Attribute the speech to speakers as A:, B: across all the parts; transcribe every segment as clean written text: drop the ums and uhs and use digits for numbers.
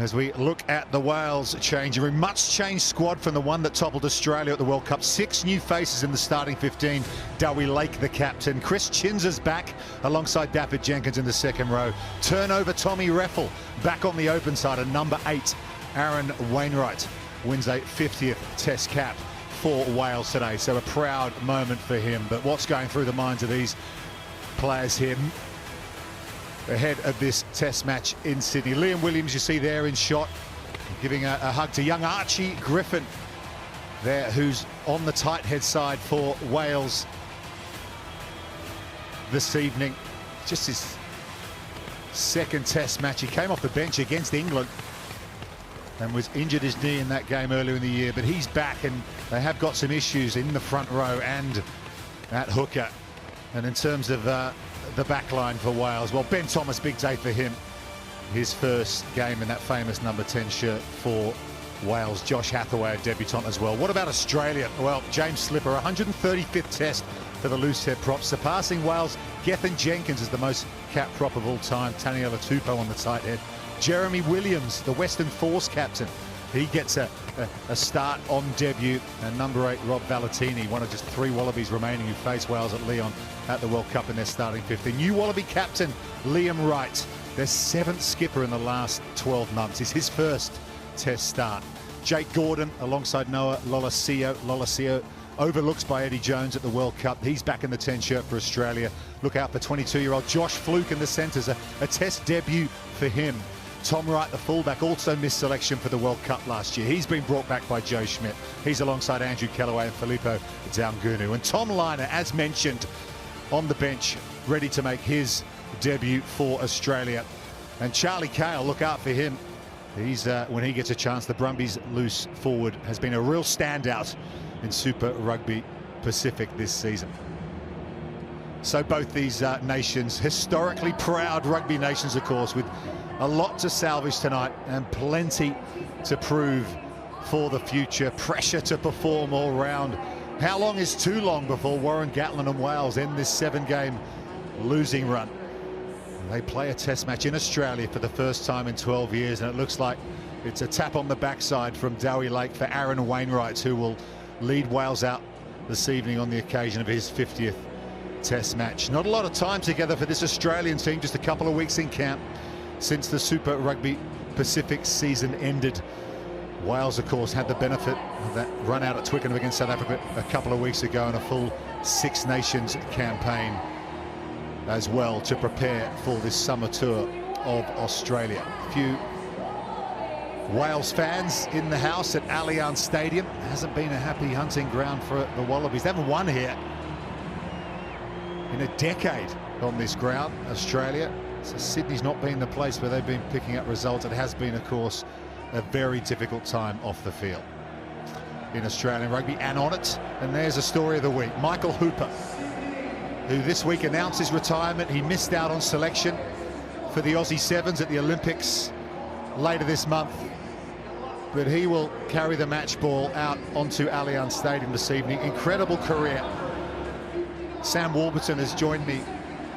A: As we look at the Wales changing room, much changed squad from the one that toppled Australia at the World Cup. 6 new faces in the starting 15. Dewi Lake, the captain. Chris Chinza's back alongside Dafydd Jenkins in the second row. Turnover Tommy Reffell back on the open side. And number 8, Aaron Wainwright, wins a 50th Test cap for Wales today. So a proud moment for him. But what's going through the minds of these players here ahead of this Test match in Sydney? Liam Williams, you see there in shot, giving a hug to young Archie Griffin there, who's on the tight head side for Wales this evening. Just his second Test match. He came off the bench against England and was injured his knee in that game earlier in the year, but he's back, and they have got some issues in the front row and at hooker. And in terms of the back line for Wales, well, Ben Thomas, big day for him. His first game in that famous number 10 shirt for Wales. Josh Hathaway, a debutant as well. What about Australia? Well, James Slipper, 135th Test for the loosehead prop, surpassing Wales. Gethin Jenkins is the most capped prop of all time. Taniela Tupou on the tight head. Jeremy Williams, the Western Force captain, he gets a start on debut. And number 8, Rob Valentini, one of just 3 Wallabies remaining who face Wales at Lyon at the World Cup in their starting 15. New Wallaby captain Liam Wright, their 7th skipper in the last 12 months. It's his first Test start. Jake Gordon alongside Noah Lolesio, overlooked by Eddie Jones at the World Cup. He's back in the 10 shirt for Australia. Look out for 22-year-old Josh Fluke in the centres, a Test debut for him. Tom Wright, the fullback, also missed selection for the World Cup last year. He's been brought back by Joe Schmidt. He's alongside Andrew Kellaway and Filippo Daungunu. And Tom Lynagh, as mentioned, on the bench, ready to make his debut for Australia. And Charlie Cahill, look out for him. He's, when he gets a chance, the Brumbies loose forward, has been a real standout in Super Rugby Pacific this season. So both these nations, historically proud rugby nations, of course, with a lot to salvage tonight and plenty to prove for the future. Pressure to perform all round. How long is too long before Warren Gatland and Wales end this 7-game losing run? They play a Test match in Australia for the first time in 12 years, and it looks like it's a tap on the backside from Dewi Lake for Aaron Wainwright, who will lead Wales out this evening on the occasion of his 50th Test match. Not a lot of time together for this Australian team, just a couple of weeks in camp since the Super Rugby Pacific season ended. Wales, of course, had the benefit of that run out at Twickenham against South Africa a couple of weeks ago, and a full 6 Nations campaign as well to prepare for this summer tour of Australia. A few Wales fans in the house at Allianz Stadium. Hasn't been a happy hunting ground for the Wallabies. They haven't won here in a decade on this ground, Australia. So Sydney's not been the place where they've been picking up results. It has been, of course, a very difficult time off the field in Australian rugby and on it. And there's a story of the week. Michael Hooper, who this week announced his retirement. He missed out on selection for the Aussie Sevens at the Olympics later this month, but he will carry the match ball out onto Allianz Stadium this evening. Incredible career. Sam Warburton has joined me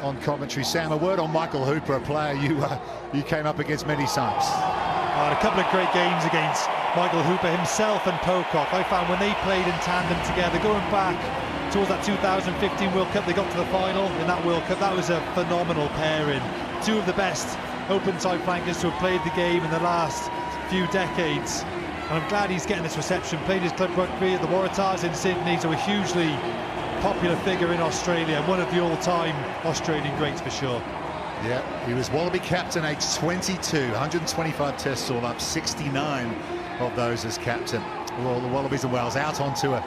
A: on commentary. Sam, a word on Michael Hooper, a player you came up against many times.
B: A couple of great games against Michael Hooper himself and Pocock. I found when they played in tandem together, going back towards that 2015 World Cup, they got to the final in that World Cup. That was a phenomenal pairing. 2 of the best open-side flankers to have played the game in the last few decades. And I'm glad he's getting this reception. Played his club rugby at the Waratahs in Sydney, so a hugely popular figure in Australia, one of the all-time Australian greats for sure.
A: Yeah, he was Wallaby captain, age 22, 125 tests all up, 69 of those as captain. Well, the Wallabies and Wales out onto a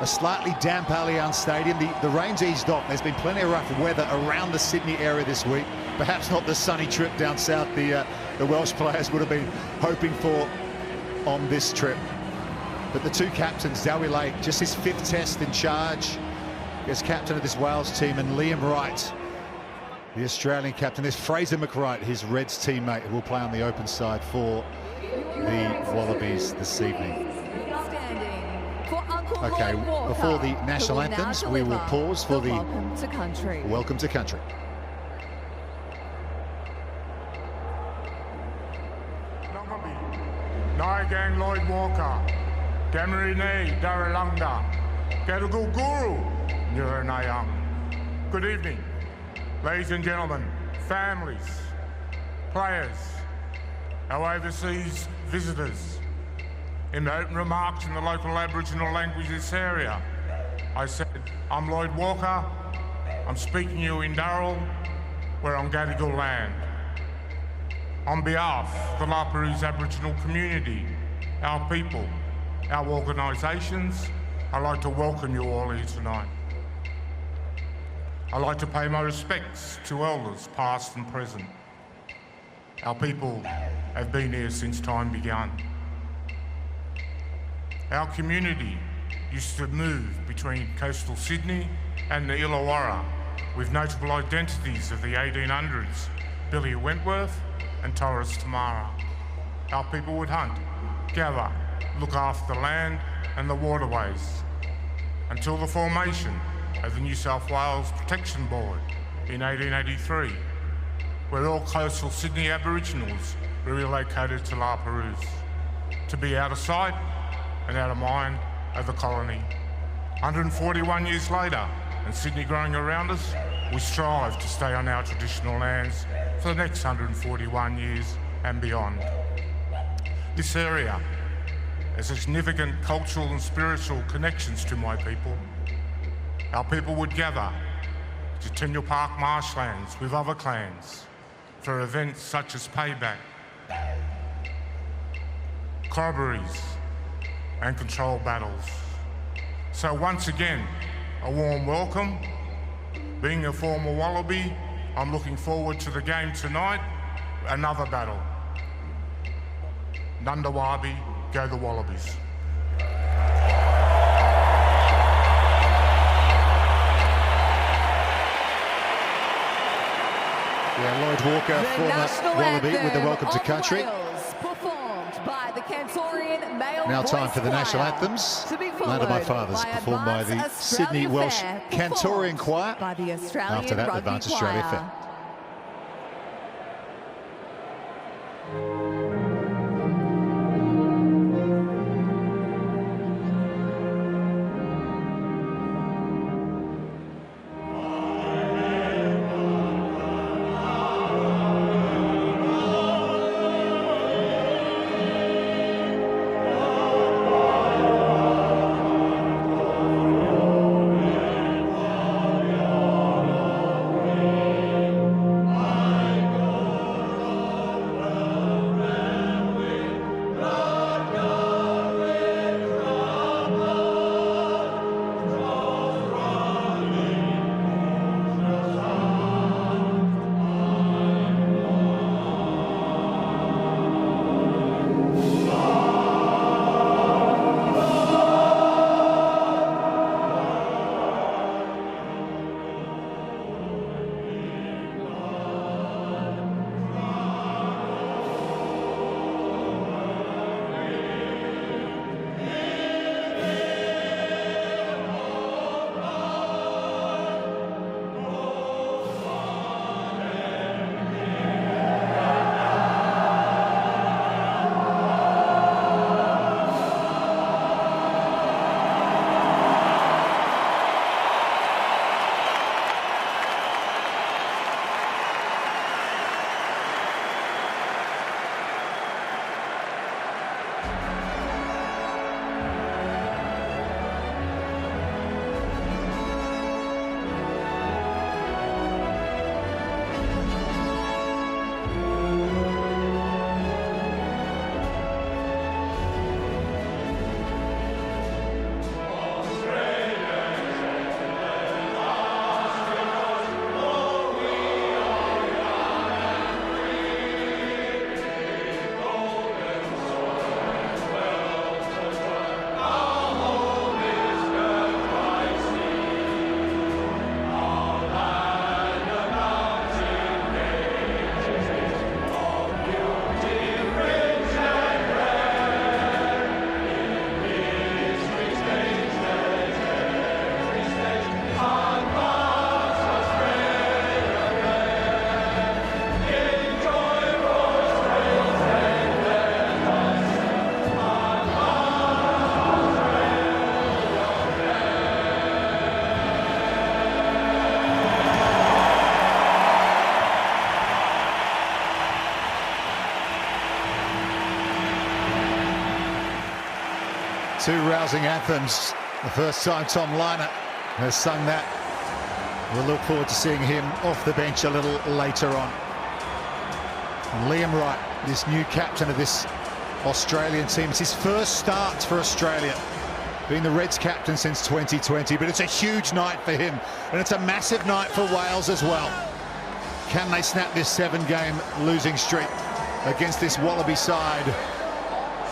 A: slightly damp Allianz Stadium. The rain's eased off. There's been plenty of rough weather around the Sydney area this week. Perhaps not the sunny trip down south the Welsh players would have been hoping for on this trip. But the 2 captains, Dewi Lake, just his 5th Test in charge as captain of this Wales team, and Liam Wright, the Australian captain. There's Fraser McWright, his Reds teammate, who will play on the open side for the Wallabies this evening. Okay, before the national anthems, we will pause for the Welcome to Country. Welcome to Country.
C: Number Naigang Lloyd Walker, Gamarine Daralanga, Gadagal Guru, Nuranayang. Good evening, ladies and gentlemen, families, players, our overseas visitors. In the open remarks in the local Aboriginal language of this area, I said, I'm Lloyd Walker, I'm speaking to you in Darrell, we're on Gadigal land. On behalf of the La Perouse Aboriginal community, our people, our organisations, I'd like to welcome you all here tonight. I'd like to pay my respects to elders past and present. Our people have been here since time began. Our community used to move between coastal Sydney and the Illawarra with notable identities of the 1800s, Billy Wentworth and Torres Tamara. Our people would hunt, gather, look after the land and the waterways until the formation of the New South Wales Protection Board in 1883, where all coastal Sydney Aboriginals were relocated to La Perouse to be out of sight and out of mind of the colony. 141 years later, and Sydney growing around us, we strive to stay on our traditional lands for the next 141 years and beyond. This area has significant cultural and spiritual connections to my people. Our people would gather to Tenure Park marshlands with other clans for events such as Payback, corroborees, and control battles. So once again, a warm welcome. Being a former Wallaby, I'm looking forward to the game tonight. Another battle. Nundawabi, go the Wallabies.
A: Yeah, Lloyd Walker, former Wallaby, with the welcome to country.
D: By the Cantorian male
A: now time for the national anthems. Land of My Fathers, performed by the Sydney Welsh Cantorian Choir.
D: By the Australian
A: After that, the Advance Australia Fair. Two rousing anthems. The first time Tom Lynott has sung that. We'll look forward to seeing him off the bench a little later on. And Liam Wright, this new captain of this Australian team. It's his first start for Australia, being the Reds captain since 2020, but it's a huge night for him, and it's a massive night for Wales as well. Can they snap this 7-game losing streak against this Wallaby side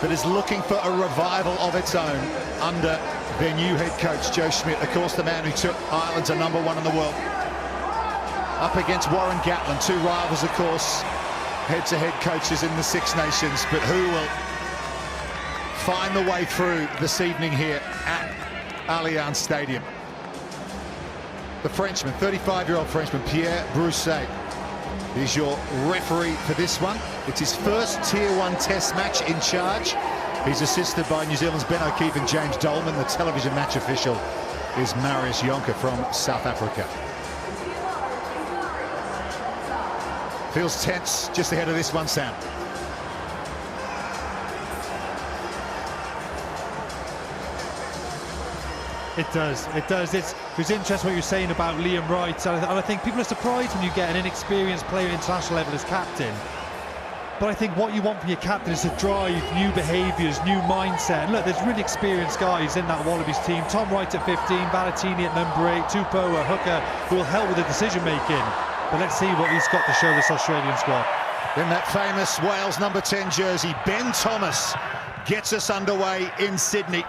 A: that is looking for a revival of its own under their new head coach, Joe Schmidt, of course the man who took Ireland to #1 in the world. Up against Warren Gatland, two rivals, of course, head-to-head coaches in the Six Nations, but who will find the way through this evening here at Allianz Stadium? The Frenchman, 35-year-old Frenchman, Pierre Brousset, is your referee for this one. It's his first Tier 1 Test match in charge. He's assisted by New Zealand's Ben O'Keefe and James Dolman. The television match official is Marius Jonker from South Africa. Feels tense just ahead of this one, Sam.
B: It does. It was interesting what you're saying about Liam Wright, and I think people are surprised when you get an inexperienced player at international level as captain. But I think what you want from your captain is to drive new behaviours, new mindset. And look, there's really experienced guys in that Wallabies team. Tom Wright at 15, Valetini at number 8, Tupou, a hooker, who will help with the decision making. But let's see what he's got to show this Australian squad.
A: In that famous Wales number 10 jersey, Ben Thomas gets us underway in Sydney.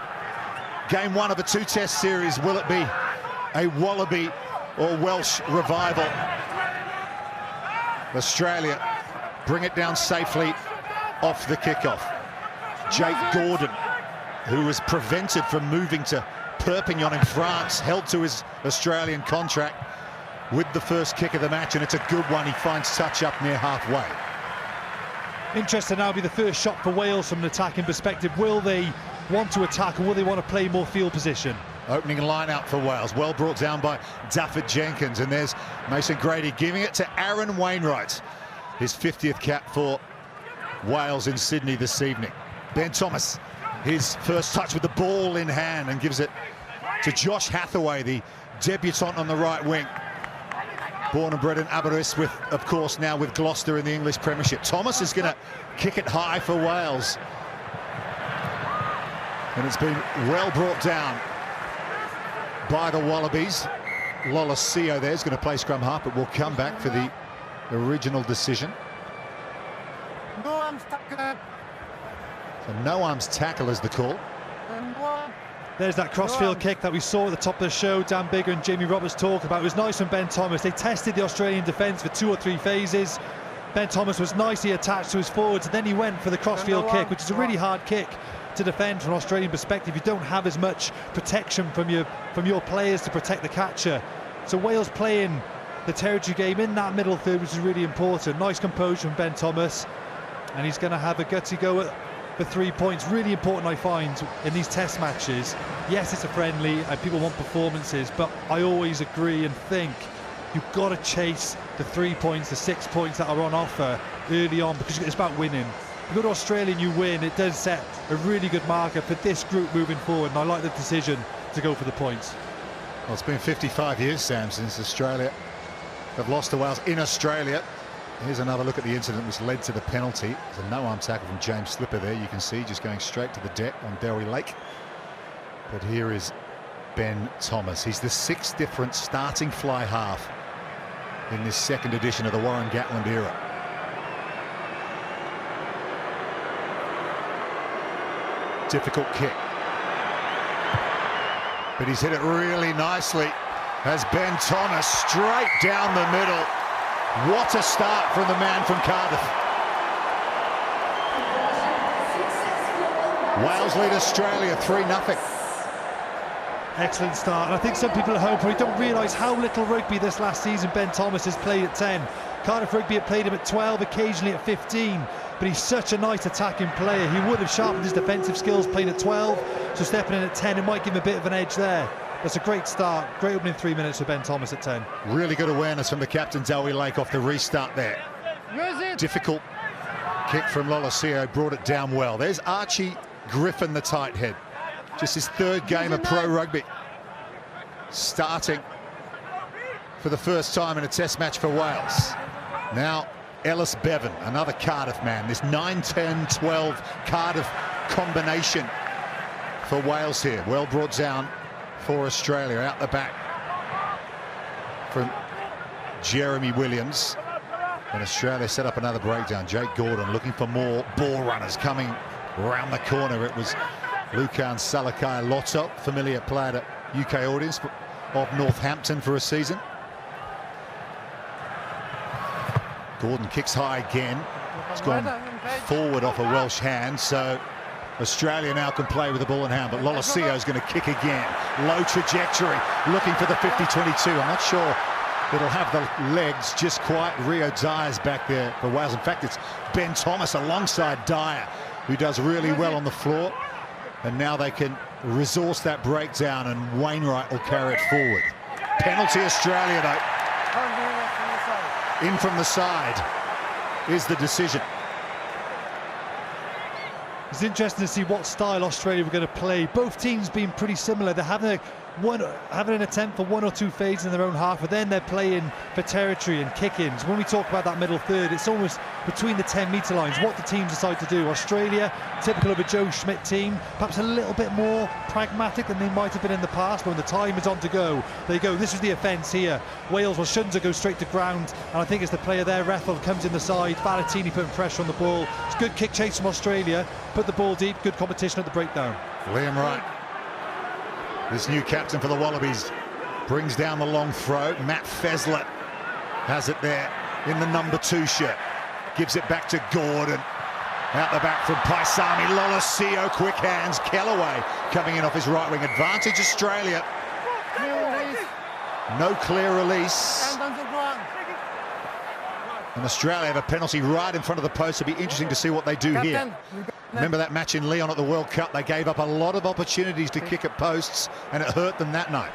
A: Game 1 of a 2-test series. Will it be a Wallaby or Welsh revival? Australia bring it down safely off the kickoff. Jake Gordon, who was prevented from moving to Perpignan in France, held to his Australian contract with the first kick of the match, and it's a good one. He finds touch up near halfway.
B: Interesting now, be the first shot for Wales from an attacking perspective. Will they want to attack, or will they want to play more field position?
A: Opening line out for Wales, well brought down by Dafford Jenkins, and there's Mason Grady giving it to Aaron Wainwright, his 50th cap for Wales in Sydney this evening. Ben Thomas, his first touch with the ball in hand, and gives it to Josh Hathaway, the debutant on the right wing. Born and bred in Aberystwyth, of course, now with Gloucester in the English Premiership. Thomas is going to kick it high for Wales. And it's been well brought down by the Wallabies. Lolosio there is going to play scrum half, but will come back for the original decision. So no arms tackle is the call.
B: There's that crossfield kick that we saw at the top of the show. Dan Biggar and Jamie Roberts talked about. It was nice from Ben Thomas. They tested the Australian defence for 2 or 3 phases. Ben Thomas was nicely attached to his forwards, and then he went for the crossfield kick, which is a really hard kick to defend from an Australian perspective. You don't have as much protection from your players to protect the catcher. So Wales playing the territory game in that middle third, which is really important. Nice composure from Ben Thomas, and he's going to have a gutsy go at the 3 points. Really important, I find, in these test matches. Yes, it's a friendly and people want performances, but I always agree and think you've got to chase the 3 points, the 6 points that are on offer early on, because it's about winning. If you go to Australia and you win, it does set a really good marker for this group moving forward, and I like the decision to go for the points.
A: Well, it's been 55 years, Sam, since Australia have lost to Wales in Australia. Here's another look at the incident which led to the penalty. There's a no-arm tackle from James Slipper there, you can see, just going straight to the deck on Derry Lake. But here is Ben Thomas. He's the 6th different starting fly half in this second edition of the Warren Gatland era. Difficult kick. But he's hit it really nicely as Ben Thomas straight down the middle. What a start from the man from Cardiff. Wales lead Australia 3-0.
B: Excellent start, and I think some people at home probably don't realise how little rugby this last season Ben Thomas has played at 10. Cardiff Rugby had played him at 12, occasionally at 15, but he's such a nice attacking player. He would have sharpened his defensive skills playing at 12, so stepping in at 10, it might give him a bit of an edge there. That's a great start, great opening 3 minutes for Ben Thomas at 10.
A: Really good awareness from the captain, Delwy Lake, off the restart there. Difficult kick from Lolosio, brought it down well. There's Archie Griffin, the tight head. Just his third game of pro rugby. Starting for the first time in a test match for Wales. Now Ellis Bevan, another Cardiff man. This 9-10-12 Cardiff combination for Wales here. Well brought down for Australia. Out the back from Jeremy Williams. And Australia set up another breakdown. Jake Gordon looking for more ball runners coming around the corner. It was Lukan Salakai-Lotto, familiar player to UK audience of Northampton for a season. Gordon kicks high again. It's gone forward off a Welsh hand, so Australia now can play with the ball in hand, but Lolosio is going to kick again. Low trajectory, looking for the 50-22. I'm not sure it'll have the legs just quite. Rio Dyer's back there for Wales. In fact, it's Ben Thomas alongside Dyer, who does really well on the floor. And now they can resource that breakdown, and Wainwright will carry it forward. Penalty Australia, though. In from the side is the decision.
B: It's interesting to see what style Australia were going to play. Both teams being pretty similar. They're having an attempt for one or two fades in their own half, but then they're playing for territory and kick-ins. When we talk about that middle third, it's almost between the 10-metre lines. What the teams decide to do. Australia, typical of a Joe Schmidt team, perhaps a little bit more pragmatic than they might have been in the past. But when the time is on to go, they go, this is the offence here. Wales, well, Shunza goes straight to ground, and I think it's the player there, Rethel, comes in the side. Valentini putting pressure on the ball. It's good kick chase from Australia. Put the ball deep, good competition at the breakdown.
A: Liam Wright, this new captain for the Wallabies, brings down the long throw. Matt Fesler has it there in the number 2 shirt. Gives it back to Gordon. Out the back from Paisami. Lolosio, quick hands. Kellaway coming in off his right wing. Advantage Australia. No clear release. And Australia have a penalty right in front of the post. It'll be interesting to see what they do here. Remember that match in Lyon at the World Cup? They gave up a lot of opportunities to kick at posts, and it hurt them that night.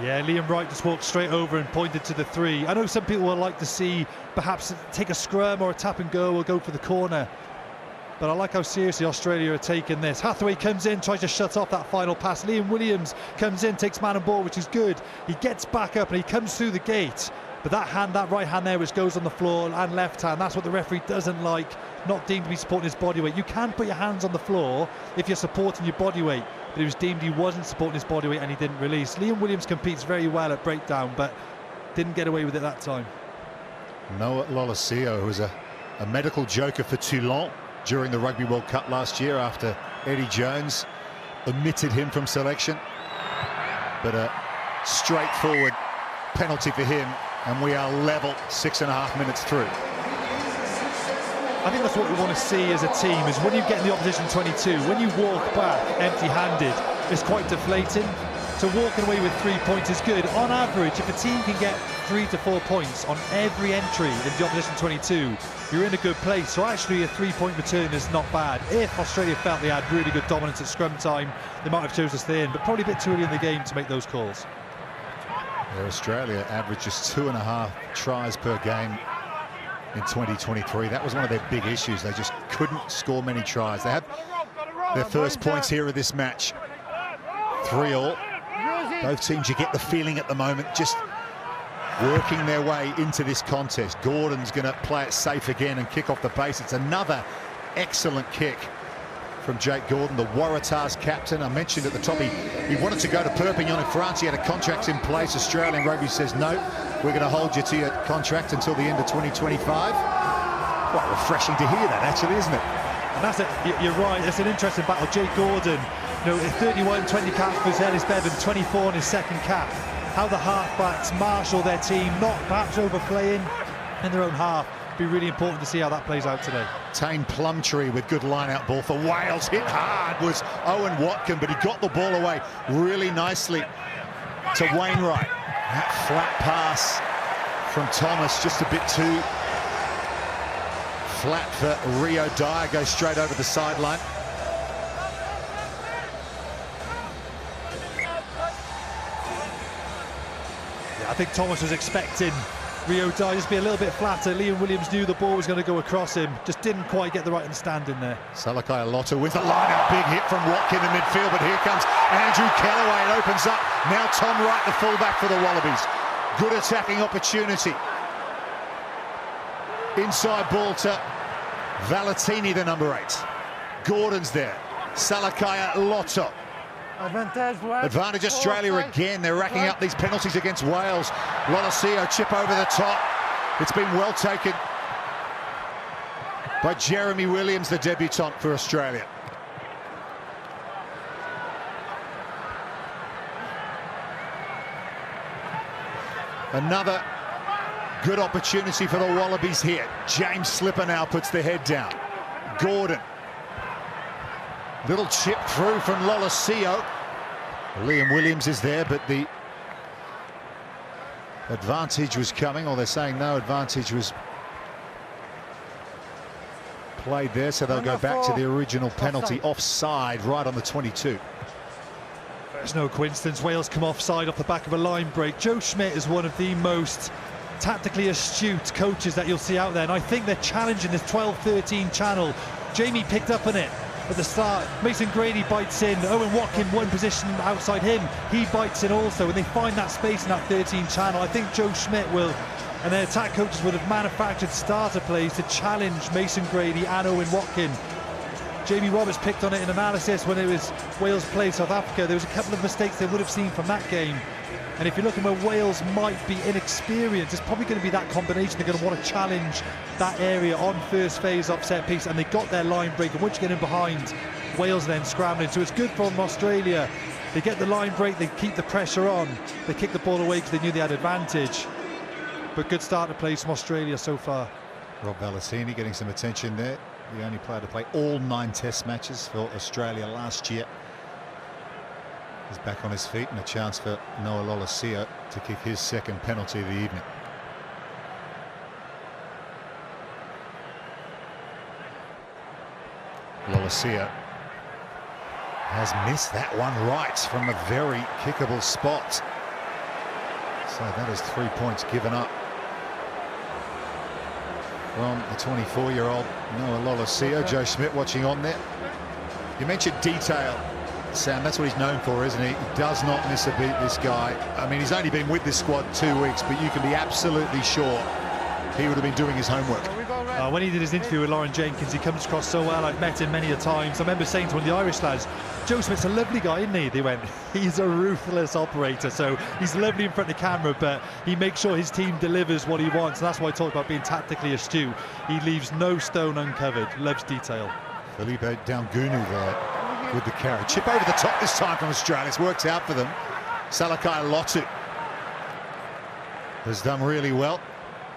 B: Yeah, Liam Wright just walked straight over and pointed to the 3. I know some people would like to see perhaps take a scrum or a tap and go or go for the corner, but I like how seriously Australia are taking this. Hathaway comes in, tries to shut off that final pass. Liam Williams comes in, takes man and ball, which is good. He gets back up and he comes through the gate. But that right hand there, which goes on the floor, and left hand, that's what the referee doesn't like. Not deemed to be supporting his body weight. You can put your hands on the floor if you're supporting your body weight, but it was deemed he wasn't supporting his body weight and he didn't release. Liam Williams competes very well at breakdown, but didn't get away with it that time.
A: Noah Lolosio, who was a medical joker for Toulon during the Rugby World Cup last year after Eddie Jones omitted him from selection. But a straightforward penalty for him, and we are level 6.5 minutes through.
B: I think that's what we want to see as a team, is when you get in the opposition 22, when you walk back empty-handed, it's quite deflating. So walking away with 3 points is good. On average, if a team can get 3 to 4 points on every entry in the opposition 22, you're in a good place. So actually a 3-point return is not bad. If Australia felt they had really good dominance at scrum time, they might have chosen to stay in, but probably a bit too early in the game to make those calls.
A: Yeah, Australia averages 2.5 tries per game in 2023. That was one of their big issues. They just couldn't score many tries. They had their first points here of this match. 3-all. Both teams, you get the feeling at the moment, just working their way into this contest. Gordon's going to play it safe again and kick off the pace. It's another excellent kick from Jake Gordon, the Waratahs captain. I mentioned at the top he wanted to go to Perpignan in France. He had a contract in place. Australian Rugby says no, we're going to hold you to your contract until the end of 2025. Quite refreshing to hear that, actually, isn't it?
B: And that's it. You're right. It's an interesting battle. Jake Gordon, 31, 20 caps for Ellis Bevan, 24 in his second cap. How the halfbacks marshal their team, not perhaps overplaying in their own half. Be really important to see how that plays out today.
A: Tane Plumtree with good line-out ball for Wales. Hit hard was Owen Watkin, but he got the ball away really nicely to Wainwright. That flat pass from Thomas, just a bit too flat for Rio Dyer. Goes straight over the sideline.
B: I think Thomas was expecting Rio Dye just be a little bit flatter. Liam Williams knew the ball was going to go across him, just didn't quite get the right understanding there.
A: Salakai Lotta with the line-out, big hit from Watkin in midfield, but here comes Andrew Kellaway. It opens up. Now Tom Wright, the fullback for the Wallabies. Good attacking opportunity. Inside ball to Valetini, the number 8. Gordon's there. Salakai Lotta. Advantage Australia again. They're racking up these penalties against Wales. Lolosio chip over the top. It's been well taken by Jeremy Williams, the debutant for Australia. Another good opportunity for the Wallabies here. James Slipper now puts the head down. Gordon. Little chip through from Lolosio. Liam Williams is there, but the advantage was coming, or they're saying no advantage was played there, so they'll go back to the original penalty. Offside right on the 22.
B: There's no coincidence. Wales come offside off the back of a line break. Joe Schmidt is one of the most tactically astute coaches that you'll see out there, and I think they're challenging this 12-13 channel. Jamie picked up on it at the start. Mason Grady bites in. Owen Watkin one position outside him. He bites in also, and they find that space in that 13 channel. I think Joe Schmidt will, and their attack coaches would have manufactured starter plays to challenge Mason Grady and Owen Watkin. Jamie Roberts picked on it in analysis when it was Wales played South Africa. There was a couple of mistakes they would have seen from that game. And if you're looking where Wales might be inexperienced, it's probably going to be that combination. They're going to want to challenge that area on first phase off set piece, and they got their line break. And once you get in behind, Wales then scrambling. So it's good from Australia. They get the line break, they keep the pressure on. They kick the ball away because they knew they had advantage. But good start to play from Australia so far.
A: Rob Valetini getting some attention there. The only player to play all 9 test matches for Australia last year. He's back on his feet, and a chance for Noah Lolosio to kick his second penalty of the evening. Lolosio has missed that one right from a very kickable spot. So that is 3 points given up from the 24-year-old Noah Lolosio. Joe Schmidt watching on there. You mentioned detail, Sam. That's what he's known for, isn't he? He does not miss a beat, this guy. I mean, he's only been with this squad 2 weeks, but you can be absolutely sure he would have been doing his homework.
B: When he did his interview with Lauren Jenkins, he comes across so well. I've met him many a times. I remember saying to one of the Irish lads, Joe Smith's a lovely guy, isn't he? They went, he's a ruthless operator. So he's lovely in front of the camera, but he makes sure his team delivers what he wants. And that's why I talk about being tactically astute. He leaves no stone uncovered, loves detail.
A: Felipe Daugunu there with the carry. Chip over the top this time from Australia. It's worked out for them. Salakai Lotu has done really well.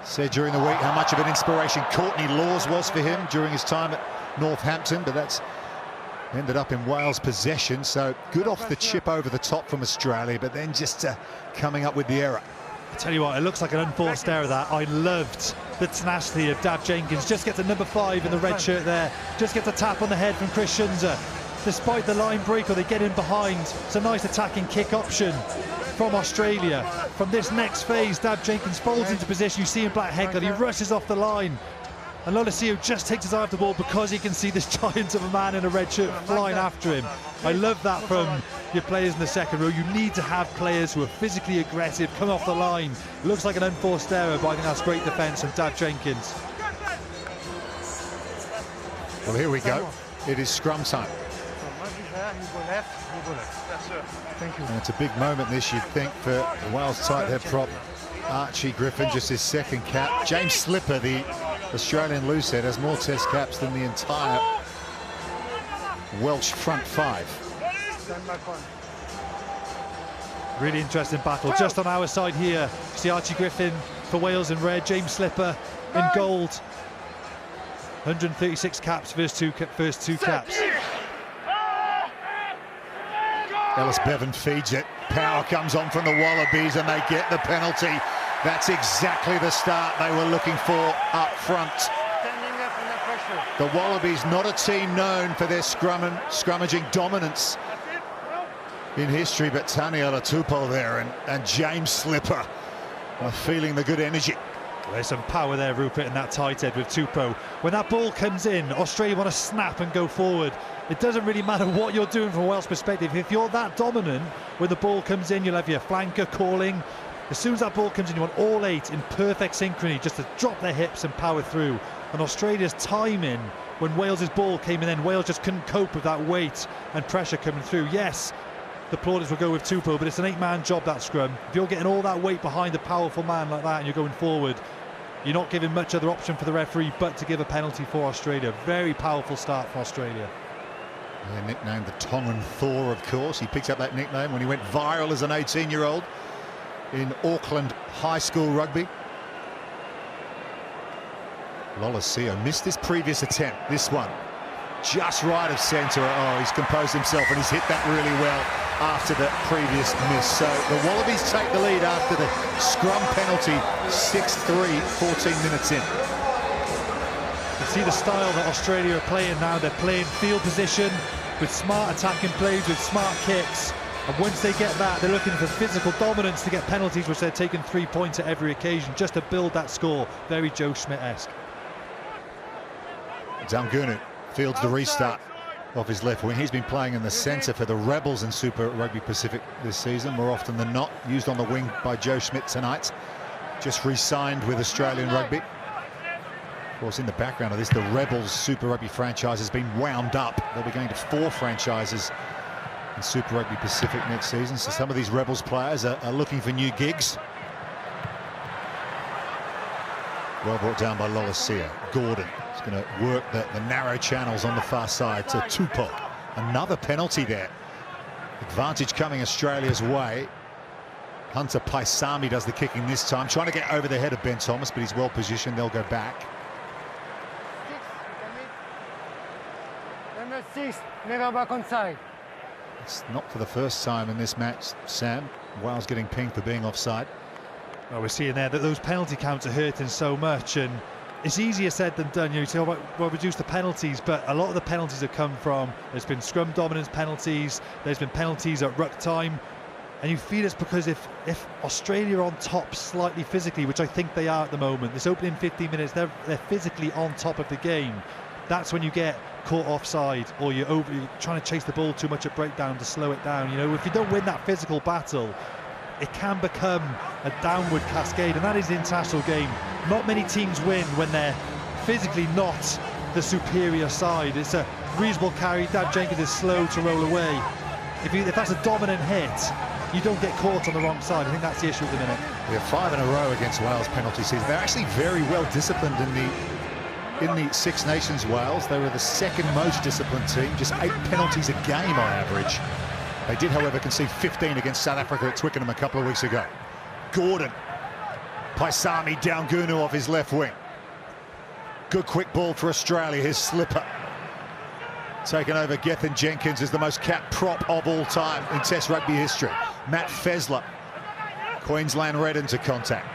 A: Said during the week how much of an inspiration Courtney Laws was for him during his time at Northampton, but that's ended up in Wales' possession. So good off the chip over the top from Australia, but then just coming up with the error.
B: I tell you what, it looks like an unforced error that. I loved the tenacity of Dab Jenkins. Just gets a number 5 in the red shirt there. Just gets a tap on the head from Chris Schunzer. Despite the line break, or they get in behind, it's a nice attacking kick option from Australia. From this next phase, Dab Jenkins folds into position. You see him Black Heckler, he rushes off the line. And Lolosio just takes his eye off the ball because he can see this giant of a man in a red shirt flying after him. I love that from your players in the second row. You need to have players who are physically aggressive, come off the line. It looks like an unforced error, but I think that's great defence from Dab Jenkins.
A: Well, here we go. It is scrum time. And it's a big moment this, you'd think, for the Wales tight head prop Archie Griffin, just his second cap. James Slipper, the Australian loose head, has more test caps than the entire Welsh front 5.
B: Really interesting battle. Just on our side here, see Archie Griffin for Wales in red, James Slipper in gold. 136 caps for his first two caps.
A: Ellis Bevan feeds it. Power comes on from the Wallabies and they get the penalty. That's exactly the start they were looking for up front. The Wallabies, not a team known for their scrummaging dominance in history, but Taniela Tupou there and James Slipper are feeling the good energy.
B: There's some power there, Rupert, in that tight head with Tupou. When that ball comes in, Australia want to snap and go forward. It doesn't really matter what you're doing from a Welsh perspective. If you're that dominant, when the ball comes in, you'll have your flanker calling. As soon as that ball comes in, you want all 8 in perfect synchrony, just to drop their hips and power through. And Australia's timing, when Wales's ball came in, then Wales just couldn't cope with that weight and pressure coming through. Yes, the plaudits will go with Tupou, but it's an 8-man job, that scrum. If you're getting all that weight behind a powerful man like that and you're going forward, you're not giving much other option for the referee but to give a penalty for Australia. Very powerful start for Australia.
A: Yeah, nicknamed the Tongan Thor, of course. He picked up that nickname when he went viral as an 18-year-old in Auckland high school rugby. Lolesio missed his previous attempt. This one just right of centre. Oh, he's composed himself and he's hit that really well after the previous miss. So the Wallabies take the lead after the scrum penalty, 6-3, 14 minutes in.
B: You see the style that Australia are playing now. They're playing field position with smart attacking plays, with smart kicks. And once they get that, they're looking for physical dominance to get penalties, which they're taking 3 points at every occasion, just to build that score. Very Joe Schmidt-esque.
A: Daugunu fields the restart off his left wing. He's been playing in the centre for the Rebels in Super Rugby Pacific this season, more often than not. Used on the wing by Joe Schmidt tonight. Just re-signed with Australian Rugby. Of course, in the background of this, the Rebels Super Rugby franchise has been wound up. They'll be going to 4 franchises in Super Rugby Pacific next season. So some of these Rebels players are looking for new gigs. Well brought down by Lolesio. Gordon is going to work the narrow channels on the far side to Tupou. Another penalty there. Advantage coming Australia's way. Hunter Paisami does the kicking this time, trying to get over the head of Ben Thomas, but he's well positioned. They'll go back.
E: Number 6, never back on side.
A: It's not for the first time in this match, Sam. Wales getting pinged for being offside.
B: Well, we're seeing there that those penalty counts are hurting so much, and it's easier said than done. You say, oh, well, reduce the penalties, but a lot of the penalties have come from, there's been scrum dominance penalties, there's been penalties at ruck time, and you feel it's because if Australia are on top slightly physically, which I think they are at the moment, this opening 15 minutes, they're physically on top of the game, that's when you get caught offside, or you're trying to chase the ball too much at breakdown to slow it down. You know, if you don't win that physical battle, it can become a downward cascade, and that is the international game. Not many teams win when they're physically not the superior side. It's a reasonable carry. Dad Jenkins is slow to roll away. If that's a dominant hit, you don't get caught on the wrong side. I think that's the issue at the minute.
A: We have 5 in a row against Wales penalty season. They're actually very well disciplined in the Six Nations Wales. They were the second most disciplined team, just 8 penalties a game on average. They did, however, concede 15 against South Africa at Twickenham a couple of weeks ago. Gordon, Paisami, Daugunu off his left wing. Good quick ball for Australia, his slipper. Taken over Gethin Jenkins as the most capped prop of all time in Test rugby history. Matt Fessler, Queensland Red into contact.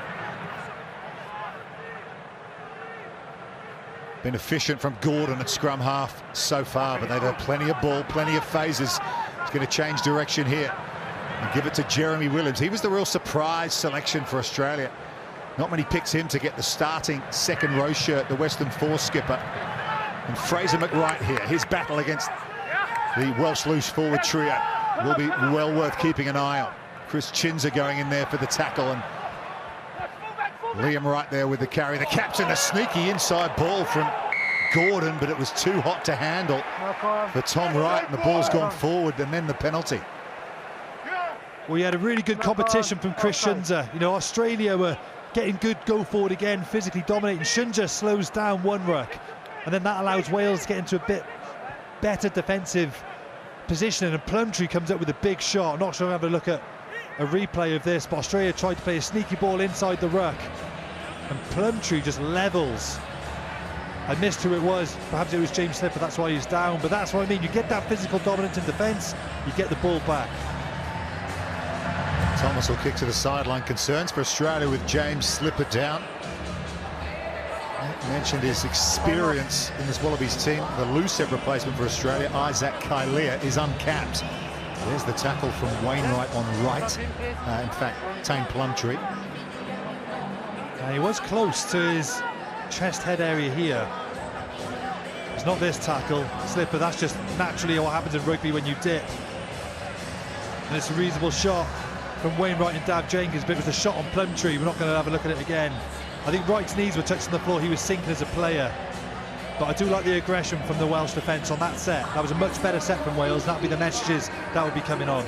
A: Been efficient from Gordon at scrum half so far, but they've had plenty of ball, plenty of phases. He's going to change direction here and give it to Jeremy Williams. He was the real surprise selection for Australia. Not many picks him to get the starting second row shirt, the Western Force skipper. And Fraser McWright here, his battle against the Welsh loose forward trio will be well worth keeping an eye on. Chris Chinzer going in there for the tackle, and Liam Wright there with the carry. The captain, a sneaky inside ball from Gordon, but it was too hot to handle for Tom Wright, and the ball's gone forward, and then the penalty.
B: Well, you had a really good competition from Chris Chinzer. You know, Australia were getting good go forward again, physically dominating. Chinzer slows down one ruck, and then that allows Wales to get into a bit better defensive positioning, and Plumtree comes up with a big shot. Not sure I'll have a look at a replay of this, but Australia tried to play a sneaky ball inside the ruck, and Plumtree just levels. I missed who it was. Perhaps it was James Slipper, that's why he's down. But that's what I mean. You get that physical dominance in defence, you get the ball back.
A: Thomas will kick to the sideline. Concerns for Australia with James Slipper down. I mentioned his experience in this Wallabies team. The loose-head replacement for Australia, Isaac Kailia, is uncapped. There's the tackle from Wainwright on right. In fact, Tane Plumtree.
B: And he was close to his chest head area here. It's not this tackle, Slipper, that's just naturally what happens in rugby when you dip. And it's a reasonable shot from Wainwright and Dav Jenkins, but it was a shot on Plumtree. We're not going to have a look at it again. I think Wright's knees were touching the floor, he was sinking as a player. But I do like the aggression from the Welsh defence on that set. That was a much better set from Wales. That would be the messages that would be coming on.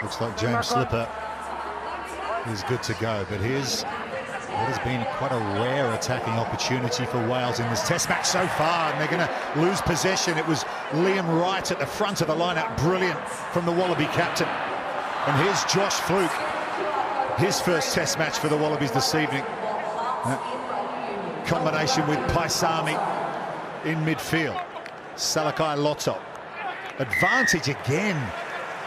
A: Looks like James Slipper is good to go, but here's what has been quite a rare attacking opportunity for Wales in this test match so far, and they're going to lose possession. It was Liam Wright at the front of the lineup, brilliant from the Wallaby captain. And here's Josh Fluke, his first test match for the Wallabies this evening. Combination with Paisami in midfield. Salakai Loto. Advantage again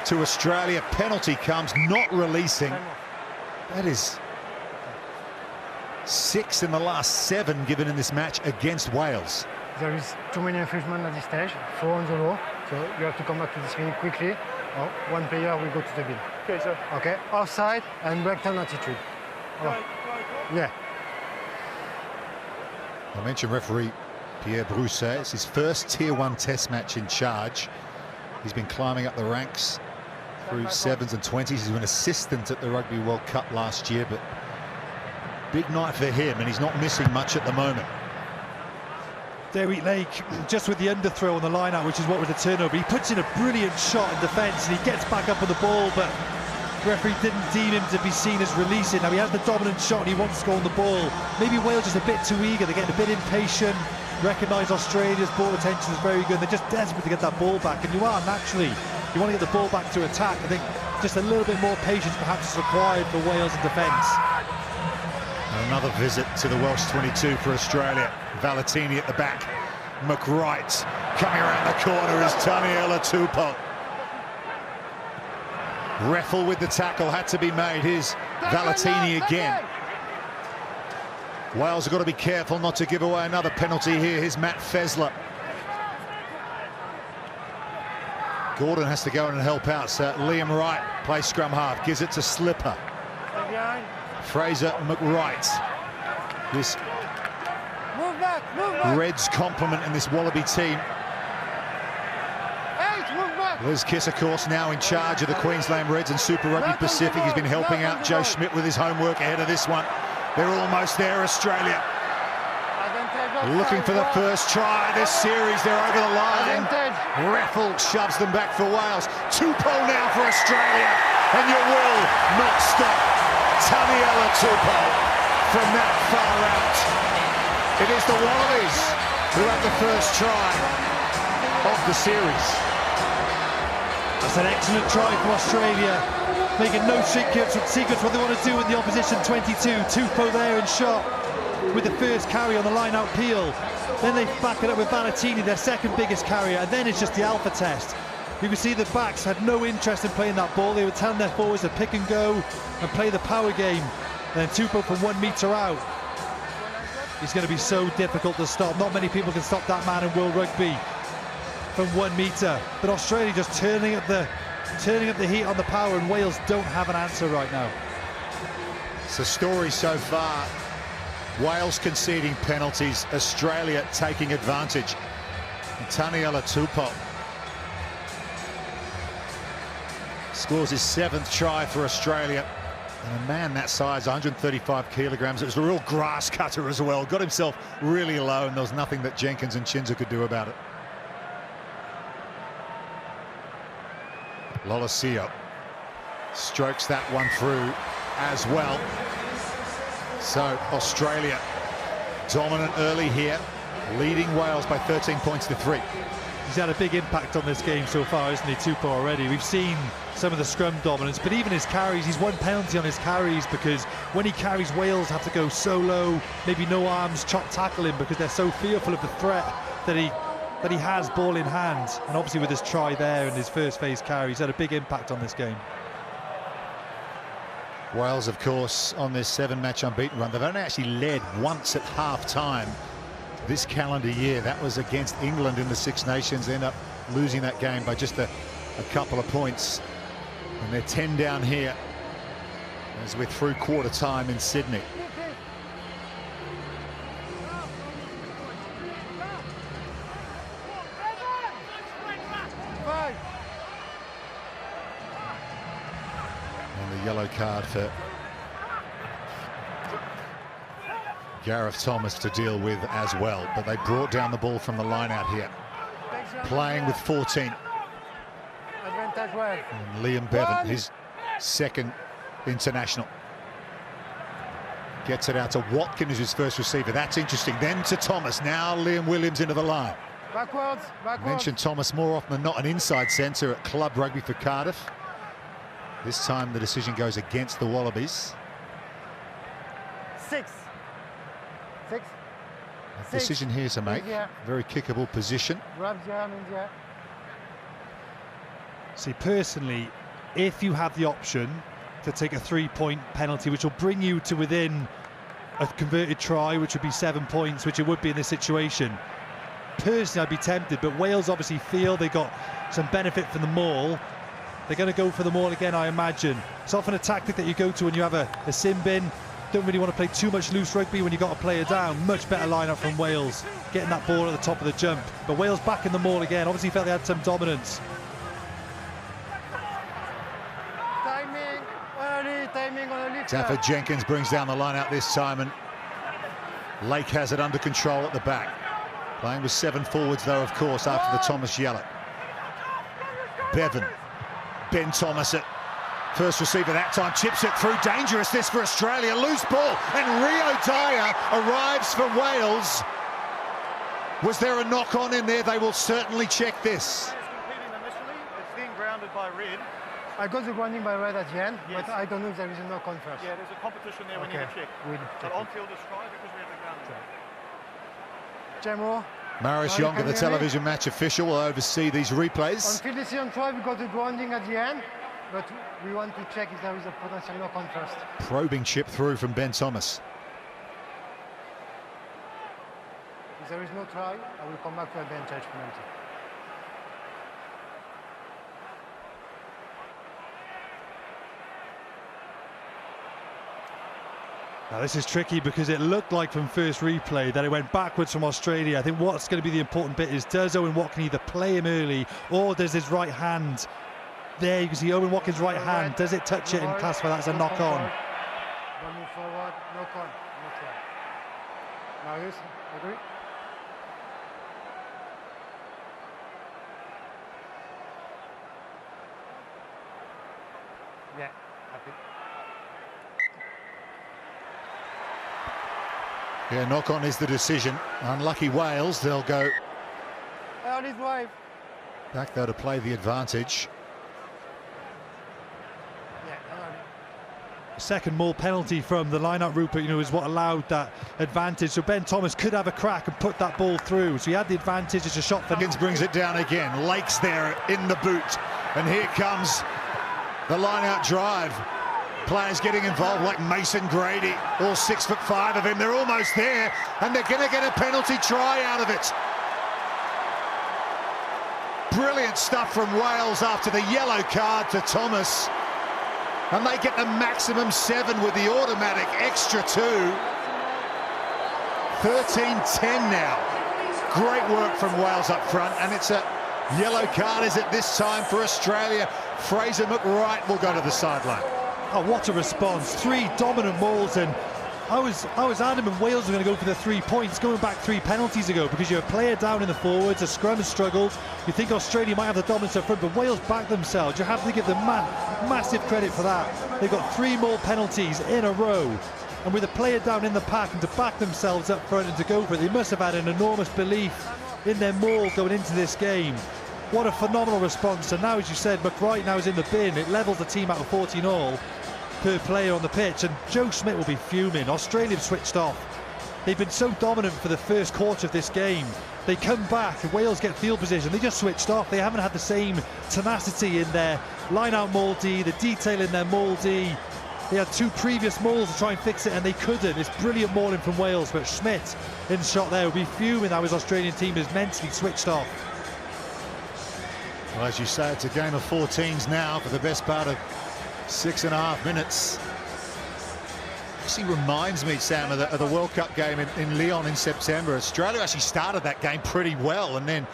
A: to Australia. Penalty comes, not releasing. That is 6 in the last 7 given in this match against Wales.
E: There is too many infringements at this stage, 4 on the law, so you have to come back to this thing quickly, or one player will go to the bin. Okay, sir. Okay, offside and break turn attitude. Oh. Yeah.
A: I mentioned referee Pierre Brousset. It's his first Tier 1 test match in charge. He's been climbing up the ranks through 7s and 20s. He's been assistant at the Rugby World Cup last year, but big night for him, and he's not missing much at the moment.
B: Dewitt Lake, just with the underthrow on the line-out, which is what was a turnover, he puts in a brilliant shot in defence, and he gets back up on the ball, but the referee didn't deem him to be seen as releasing. Now he has the dominant shot and he wants to go on the ball. Maybe Wales just a bit too eager, they're getting a bit impatient. Recognise Australia's ball attention is very good, they're just desperate to get that ball back, and you are naturally, you want to get the ball back to attack. I think just a little bit more patience perhaps is required for Wales in defence.
A: Another visit to the Welsh 22 for Australia. Valetini at the back. McWright coming around the corner is Taniela Tupou. Reffel with the tackle had to be made. Here's Valetini again. Wales have got to be careful not to give away another penalty here. Here's Matt Fessler. Gordon has to go in and help out. So Liam Wright plays scrum half, gives it to Slipper. Fraser McWright. This
E: Move back.
A: Reds complement in this Wallaby team.
E: Move back.
A: Liz Kiss, of course, now in charge of the Queensland Reds and Super Rugby Pacific. He's been helping out Joe Schmidt with his homework ahead of this one. They're almost there, Australia. Looking for the first try this series. They're over the line. Reffel shoves them back for Wales. Tupou now for Australia. And you will not stop Taniela Tupou from that far out. It is the Wallabies who have the first try of the series.
B: That's an excellent try for Australia, making no secrets what they want to do with the opposition 22. Tupou there in shot with the first carry on the line-out peel. Then they back it up with Valetini, their second biggest carrier, and then it's just the alpha test. You can see the backs had no interest in playing that ball. They were telling their forwards to pick and go and play the power game. And then Tupou from 1 metre out. He's going to be so difficult to stop. Not many people can stop that man in World Rugby from 1 metre. But Australia just turning up the heat on the power, and Wales don't have an answer right now.
A: It's the story so far. Wales conceding penalties, Australia taking advantage. And Taniela Tupou scores his 7th try for Australia. And a man that size, 135 kilograms, it was a real grass cutter as well. Got himself really low, and there was nothing that Jenkins and Chinza could do about it. Lolosio strokes that one through as well. So Australia dominant early here, leading Wales by 13 points to 3.
B: He's had a big impact on this game so far, isn't he, Tupou, already? We've seen some of the scrum dominance, but even his carries, he's won penalty on his carries, because when he carries, Wales have to go so low, maybe no arms, chop tackle him, because they're so fearful of the threat that he has ball in hand. And obviously with his try there and his first phase carry, he's had a big impact on this game.
A: Wales, of course, on this 7-match unbeaten run. They've only actually led once at half-time this calendar year. That was against England in the Six Nations. They end up losing that game by just a couple of points. And they're 10 down here as we're through quarter time in Sydney. And the yellow card for Gareth Thomas to deal with as well, but they brought down the ball from the line out here, playing with 14.
E: Advantage well.
A: And Liam Bevan, his second international, gets it out to Watkins as his first receiver. That's interesting. Then to Thomas. Now Liam Williams into the line.
E: Backwards, backwards.
A: Mentioned Thomas more often than not an inside centre at club rugby for Cardiff. This time the decision goes against the Wallabies.
E: 6.
A: A decision here to make. Very kickable position.
E: Grab the arm in the air.
B: See, personally, if you have the option to take a 3-point penalty, which will bring you to within a converted try, which would be 7 points, which it would be in this situation, personally I'd be tempted, but Wales obviously feel they got some benefit from the maul. They're going to go for the maul again, I imagine. It's often a tactic that you go to when you have a sin bin. Don't really want to play too much loose rugby when you've got a player down. Much better lineup from Wales, getting that ball at the top of the jump. But Wales back in the maul again. Obviously felt they had some dominance.
E: Timing, early timing on the lift.
A: Stafford Jenkins brings down the line out this time, and Lake has it under control at the back. Playing with 7 forwards though, of course, after the Thomas yellow. Bevan, Ben Thomas at first receiver that time, chips it through. Dangerous this for Australia. Loose ball, and Rio Dyer arrives for Wales. Was there a knock-on in there? They will certainly check this.
F: It's being grounded by red.
E: I got the grounding by red at the end, but I don't know if there is a knock-on first.
F: Yeah, there's a competition there we need to check. But on-field is try because we have the grounding.
E: Jemo.
A: Marius Yonga, the television match official, will oversee these replays.
E: On field decision try, we got the grounding at the end, but we want to check if there is a potential knock-on first.
A: Probing chip through from Ben Thomas.
E: If there is no try, I will come back to advantage penalty.
B: Now this is tricky because it looked like from first replay that it went backwards from Australia. I think what's going to be the important bit is, does Owen Watkins either play him early, or does his right hand, there you can see Owen Watkins' right hand, does it touch it and classify that as a knock-on?
E: Don't move forward, knock-on, no try. Marius, agree? Yeah, happy.
A: Yeah, knock-on is the decision. Unlucky Wales, they'll go
E: Early drive.
A: back though to play the advantage.
E: Yeah, early.
B: Second maul penalty from the line-out, Rupert, is what allowed that advantage. So Ben Thomas could have a crack and put that ball through. So he had the advantage. It's a shot for
A: Higgins brings it down again. Lake's there in the boot. And here comes the line-out drive. Players getting involved like Mason Grady, all 6'5" of him. They're almost there, and they're going to get a penalty try out of it. Brilliant stuff from Wales after the yellow card to Thomas. And they get the maximum 7 with the automatic extra 2. 13-10 now. Great work from Wales up front, and it's a yellow card, is it this time for Australia? Fraser McWright will go to the sideline.
B: Oh, what a response. 3 dominant mauls, and I was adamant Wales were going to go for the 3 points going back 3 penalties ago, because you're a player down in the forwards, a scrum has struggled. You think Australia might have the dominance up front, but Wales backed themselves. You have to give them massive credit for that. They've got 3 maul penalties in a row, and with a player down in the pack and to back themselves up front and to go for it, they must have had an enormous belief in their maul going into this game. What a phenomenal response. And now, as you said, McWright now is in the bin. It levels the team out of 14 all per player on the pitch, and Joe Schmidt will be fuming. Australia have switched off. They've been so dominant for the first quarter of this game. They come back, Wales get field position, they just switched off. They haven't had the same tenacity in their line-out maul D, the detail in their maul D. They had 2 previous mauls to try and fix it, and they couldn't. It's brilliant mauling from Wales, but Schmidt in shot there will be fuming how his Australian team is mentally switched off.
A: Well, as you say, it's a game of 14s now for the best part of 6.5 minutes. actually reminds me, Sam, of the World Cup game in Lyon in September. Australia actually started that game pretty well, and then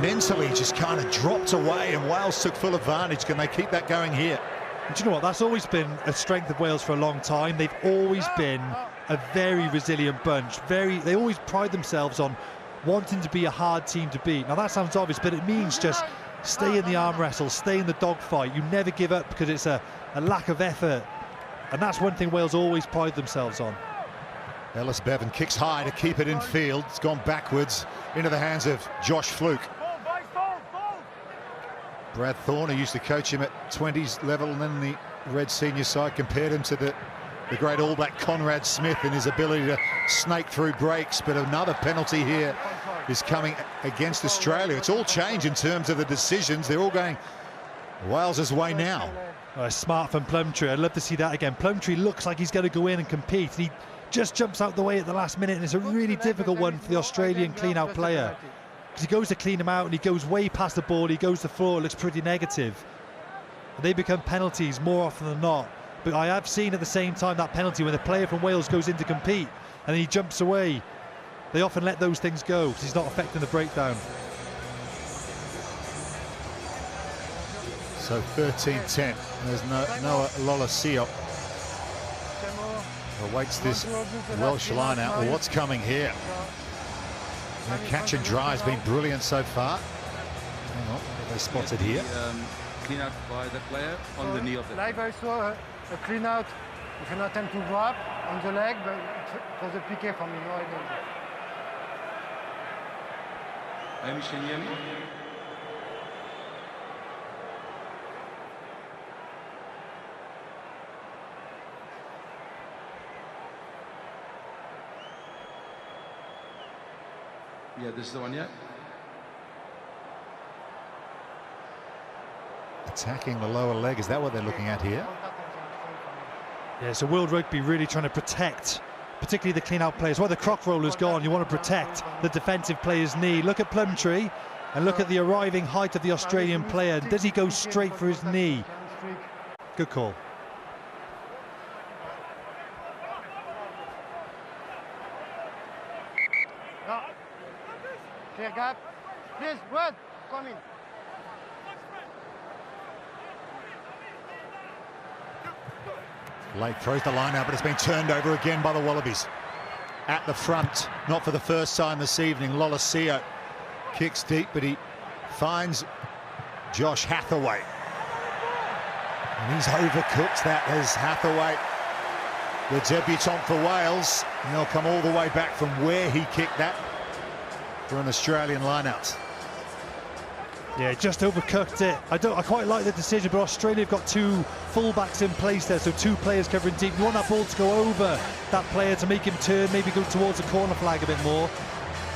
A: mentally just kind of dropped away, and Wales took full advantage. Can they keep that going here?
B: And do you know what? That's always been a strength of Wales for a long time. They've always been a very resilient bunch. They always pride themselves on wanting to be a hard team to beat. Now that sounds obvious, but it means just stay in the arm wrestle, stay in the dogfight. You never give up because it's a lack of effort. And that's one thing Wales always pride themselves on.
A: Ellis Bevan kicks high to keep it in field. It's gone backwards into the hands of Josh Fluke. Brad Thorne, who used to coach him at 20s level and then the Red senior side, compared him to the great All Black Conrad Smith in his ability to snake through breaks. But another penalty here is coming against Australia. It's all changed in terms of the decisions. They're all going Wales' way now.
B: Smart from Plumtree. I'd love to see that again. Plumtree looks like he's going to go in and compete. He just jumps out the way at the last minute, and it's a really difficult one for the Australian clean-out player. Because he goes to clean him out and he goes way past the ball, he goes to the floor, it looks pretty negative. And they become penalties more often than not. But I have seen at the same time that penalty when the player from Wales goes in to compete and then he jumps away. They often let those things go because he's not affecting the breakdown.
A: So 13-10. There's Noah Lolesio awaits this Welsh line out. Well, what's coming here? The catch and dry has been brilliant so far. Hang on, what have they spotted here?
G: Clean out by the player on the knee of the...
E: Like also a clean out with an attempt to grab on the leg, but it was a piqué for me. No, I don't.
G: Michelieni. Yeah, this is the one, yeah.
A: Attacking the lower leg, is that what they're looking at here?
B: Yeah, so World Rugby really trying to protect, particularly the clean-out players. While the croc roller's gone, you want to protect the defensive player's knee. Look at Plumtree, and look at the arriving height of the Australian player. Does he go straight for his knee? Good call.
E: Clear gap. Please, Brad, come in.
A: Lake throws the line out, but it's been turned over again by the Wallabies. At the front, not for the first time this evening. Lolesio kicks deep, but he finds Josh Hathaway. And he's overcooked that as Hathaway, the debutant for Wales. And they'll come all the way back from where he kicked that for an Australian line-out.
B: Yeah, just overcooked it. I quite like the decision, but Australia have got two fullbacks in place there, so two players covering deep. You want that ball to go over that player to make him turn, maybe go towards the corner flag a bit more.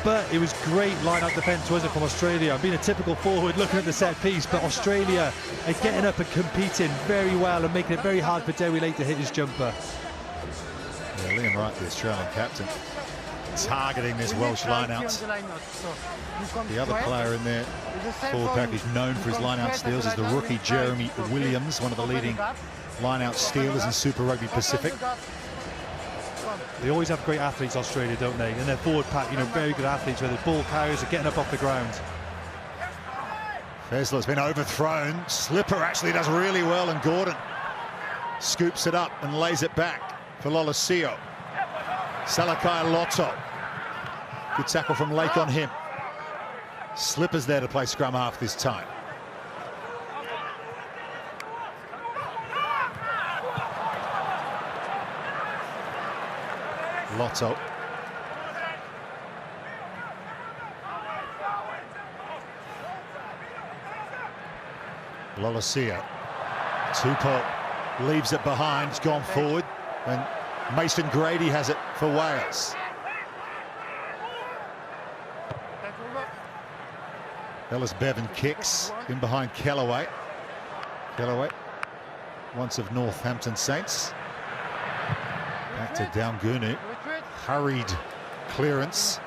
B: But it was great line-out defence, wasn't it, from Australia? Being a typical forward, looking at the set piece, but Australia are getting up and competing very well and making it very hard for Dewi Lake to hit his jumper.
A: Yeah, Liam Wright, the Australian captain, targeting this Welsh line-out. The other player in there, forward pack, is known for his line-out steals, is the rookie Jeremy Williams, one of the leading line-out stealers in Super Rugby Pacific.
B: They always have great athletes, Australia, don't they? And their forward pack, you know, very good athletes, where the ball carriers are getting up off the ground.
A: Fesler's been overthrown. Slipper actually does really well, and Gordon scoops it up and lays it back for Lolesio. Salakai Lotto. Good tackle from Lake on him. Slipper's there to play scrum half this time. Lotto. Lolesio. Tupou leaves it behind, it's gone forward, and Mason Grady has it for Wales. Ellis Bevan kicks in behind Kellaway. Kellaway, once of Northampton Saints. Back to Daungunu. Hurried clearance.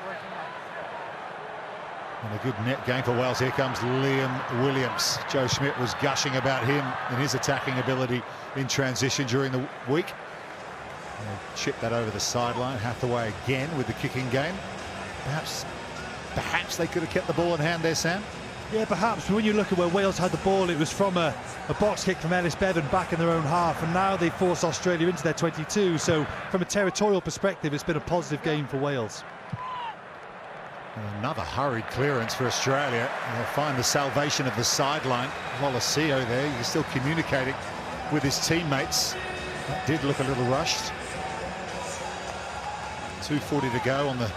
A: And a good net game for Wales. Here comes Liam Williams. Joe Schmidt was gushing about him and his attacking ability in transition during the week. They chip that over the sideline. Hathaway again with the kicking game. Perhaps they could have kept the ball in hand there, Sam.
B: Yeah, perhaps. But when you look at where Wales had the ball, it was from a box kick from Ellis Bevan back in their own half, and now they forced Australia into their 22. So from a territorial perspective, it's been a positive game for Wales.
A: Another hurried clearance for Australia. They'll find the salvation of the sideline. Lolesio there, he's still communicating with his teammates. That did look a little rushed. 2:40 to go on the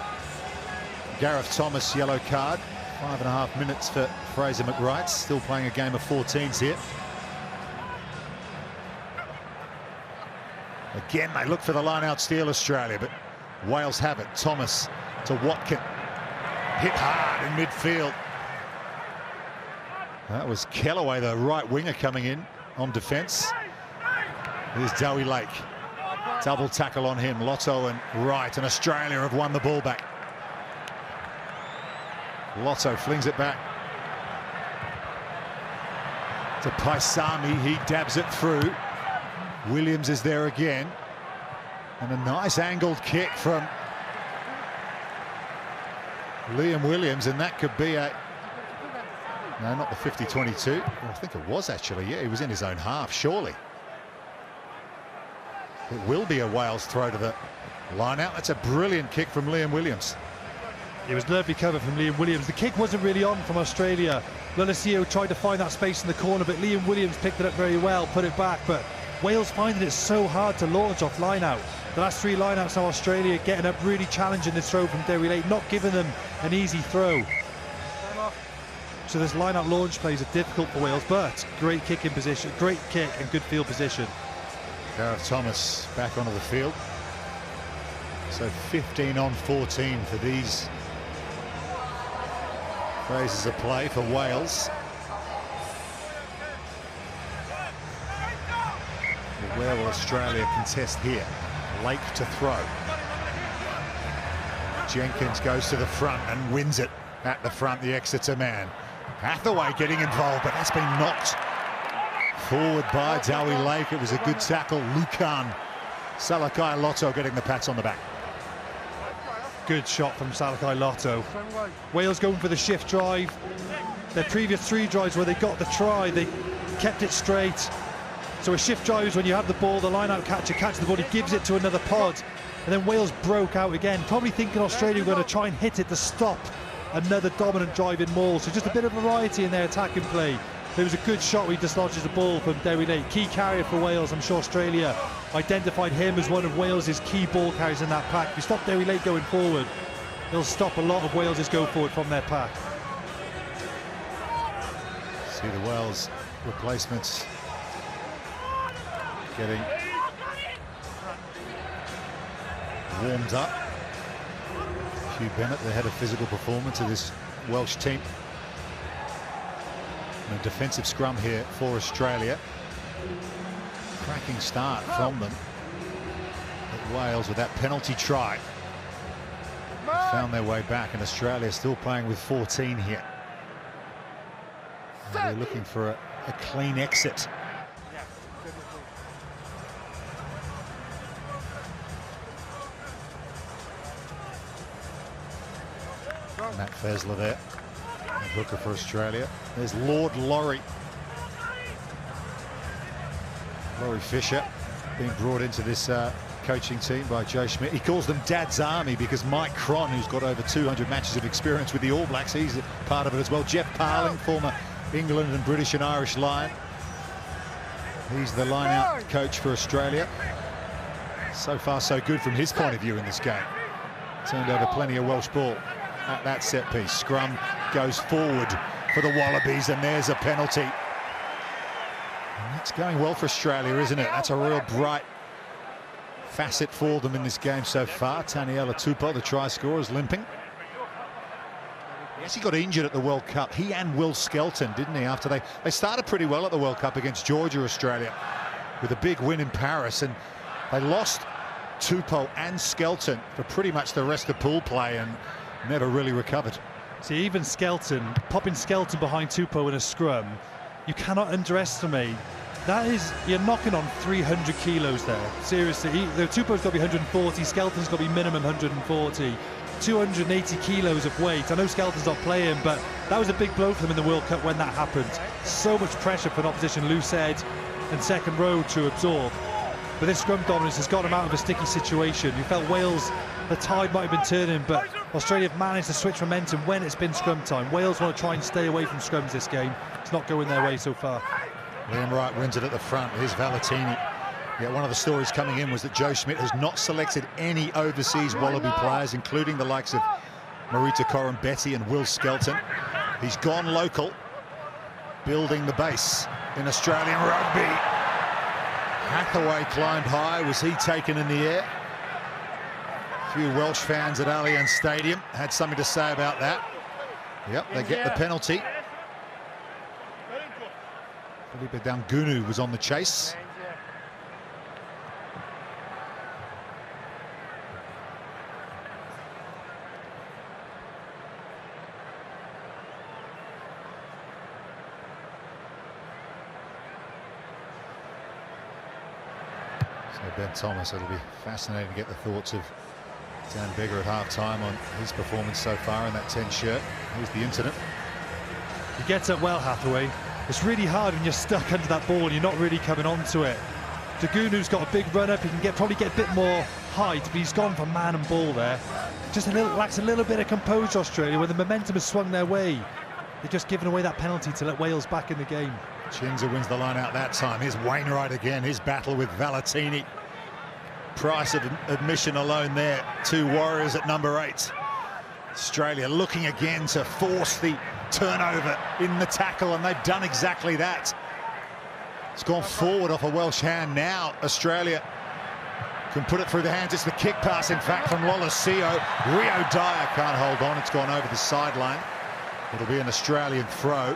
A: Gareth Thomas yellow card. 5.5 minutes for Fraser McReight, still playing a game of 14s here. Again, they look for the line-out steal, Australia, but Wales have it. Thomas to Watkin. Hit hard in midfield. That was Kellaway, the right winger, coming in on defence. Here's Dowie Lake. Double tackle on him. Lotto and Wright, and Australia have won the ball back. Lotto flings it back to Paisami. He dabs it through. Williams is there again. And a nice angled kick from Liam Williams, and that could be a... No, not the 50-22. I think it was actually. Yeah, he was in his own half, surely. It will be a Wales throw to the line out. That's a brilliant kick from Liam Williams.
B: It was lovely cover from Liam Williams. The kick wasn't really on from Australia. Lolesio tried to find that space in the corner, but Liam Williams picked it up very well, put it back. But Wales finding it so hard to launch off line-out. The last 3 line-outs now, Australia getting up, really challenging this throw from Dowie Lake, not giving them an easy throw. So this line-out launch plays are difficult for Wales, but great kick in position, great kick and good field position.
A: Gareth Thomas back onto the field. So 15 on 14 for these phases of play for Wales. Well, where will Australia contest here? Lake to throw. Jenkins goes to the front and wins it at the front, the Exeter man. Hathaway getting involved, but that's been knocked forward by Dowie Lake. It was a good tackle. Lukan Salakai Lotto getting the pats on the back.
B: Good shot from Salakai Lotto. Wales going for the shift drive. Their previous 3 drives where they got the try, they kept it straight. So a shift drive is when you have the ball, the line-out catcher catches the ball, he gives it to another pod, and then Wales broke out again, probably thinking Australia were going to try and hit it to stop another dominant drive in maul. So just a bit of variety in their attacking play. There was a good shot where he dislodges the ball from Dowie Lake. Key carrier for Wales. I'm sure Australia identified him as one of Wales's key ball carriers in that pack. If you stop Dowie Lake going forward, he'll stop a lot of Wales's go forward from their pack.
A: See the Wales replacements getting warmed up. Hugh Bennett, the head of physical performance of this Welsh team. And a defensive scrum here for Australia. Cracking start from them. But Wales with that penalty try found their way back, and Australia still playing with 14 here. And they're looking for a clean exit. Matt Fesler there, the hooker for Australia. There's Lord Laurie. Laurie Fisher being brought into this coaching team by Joe Schmidt. He calls them Dad's Army because Mike Cron, who's got over 200 matches of experience with the All Blacks, he's part of it as well. Jeff Parling, former England and British and Irish line. He's the line-out coach for Australia. So far, so good from his point of view in this game. Turned over plenty of Welsh ball at that set piece. Scrum goes forward for the Wallabies, and there's a penalty. And that's going well for Australia, isn't it? That's a real bright facet for them in this game so far. Taniela Tupou, the try scorer, is limping. Yes, he got injured at the World Cup. He and Will Skelton, didn't he? After they started pretty well at the World Cup against Georgia, Australia, with a big win in Paris, and they lost Tupou and Skelton for pretty much the rest of pool play and never really recovered.
B: See, even Skelton, popping Skelton behind Tupou in a scrum, you cannot underestimate you're knocking on 300 kilos there. Seriously, the Tupou's got to be 140, Skelton's got to be minimum 140. 280 kilos of weight. I know Skelton's not playing, but that was a big blow for them in the World Cup when that happened. So much pressure for an opposition loose head and second row to absorb. But this scrum dominance has got them out of a sticky situation. You felt Wales, the tide might have been turning, but Australia have managed to switch momentum when it's been scrum time. Wales want to try and stay away from scrums this game. It's not going their way so far.
A: Liam Wright wins it at the front. Here's Valetini. Yeah, one of the stories coming in was that Joe Schmidt has not selected any overseas Wallaby players, including the likes of Marita Coram-Betty and Will Skelton. He's gone local, building the base in Australian rugby. Hathaway climbed high. Was he taken in the air? A few Welsh fans at Allianz Stadium had something to say about that. Yep, they get the penalty. Felipe Daugunu was on the chase. So Ben Thomas, it'll be fascinating to get the thoughts of Dan Biggar at half-time on his performance so far in that 10 shirt. Here's the incident.
B: He gets up well, Hathaway. It's really hard when you're stuck under that ball and you're not really coming onto it. Dagunu's got a big run up, he can probably get a bit more height, but he's gone for man and ball there. Just lacks a little bit of composure, Australia, when the momentum has swung their way. They're just giving away that penalty to let Wales back in the game.
A: Chinza wins the line out that time. Here's Wainwright again, his battle with Valetini. Price of admission alone there. 2 Warriors at number 8. Australia looking again to force the turnover in the tackle, and they've done exactly that. It's gone forward off a Welsh hand. Now Australia can put it through the hands. It's the kick pass, in fact, from Lolesio. Rio Dyer can't hold on. It's gone over the sideline. It'll be an Australian throw.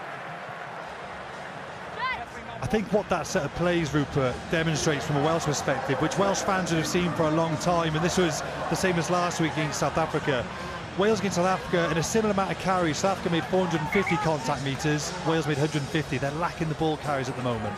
B: I think what that set of plays, Rupert, demonstrates from a Welsh perspective, which Welsh fans would have seen for a long time, and this was the same as last week against South Africa. Wales against South Africa in a similar amount of carries. South Africa made 450 contact meters, Wales made 150. They're lacking the ball carries at the moment.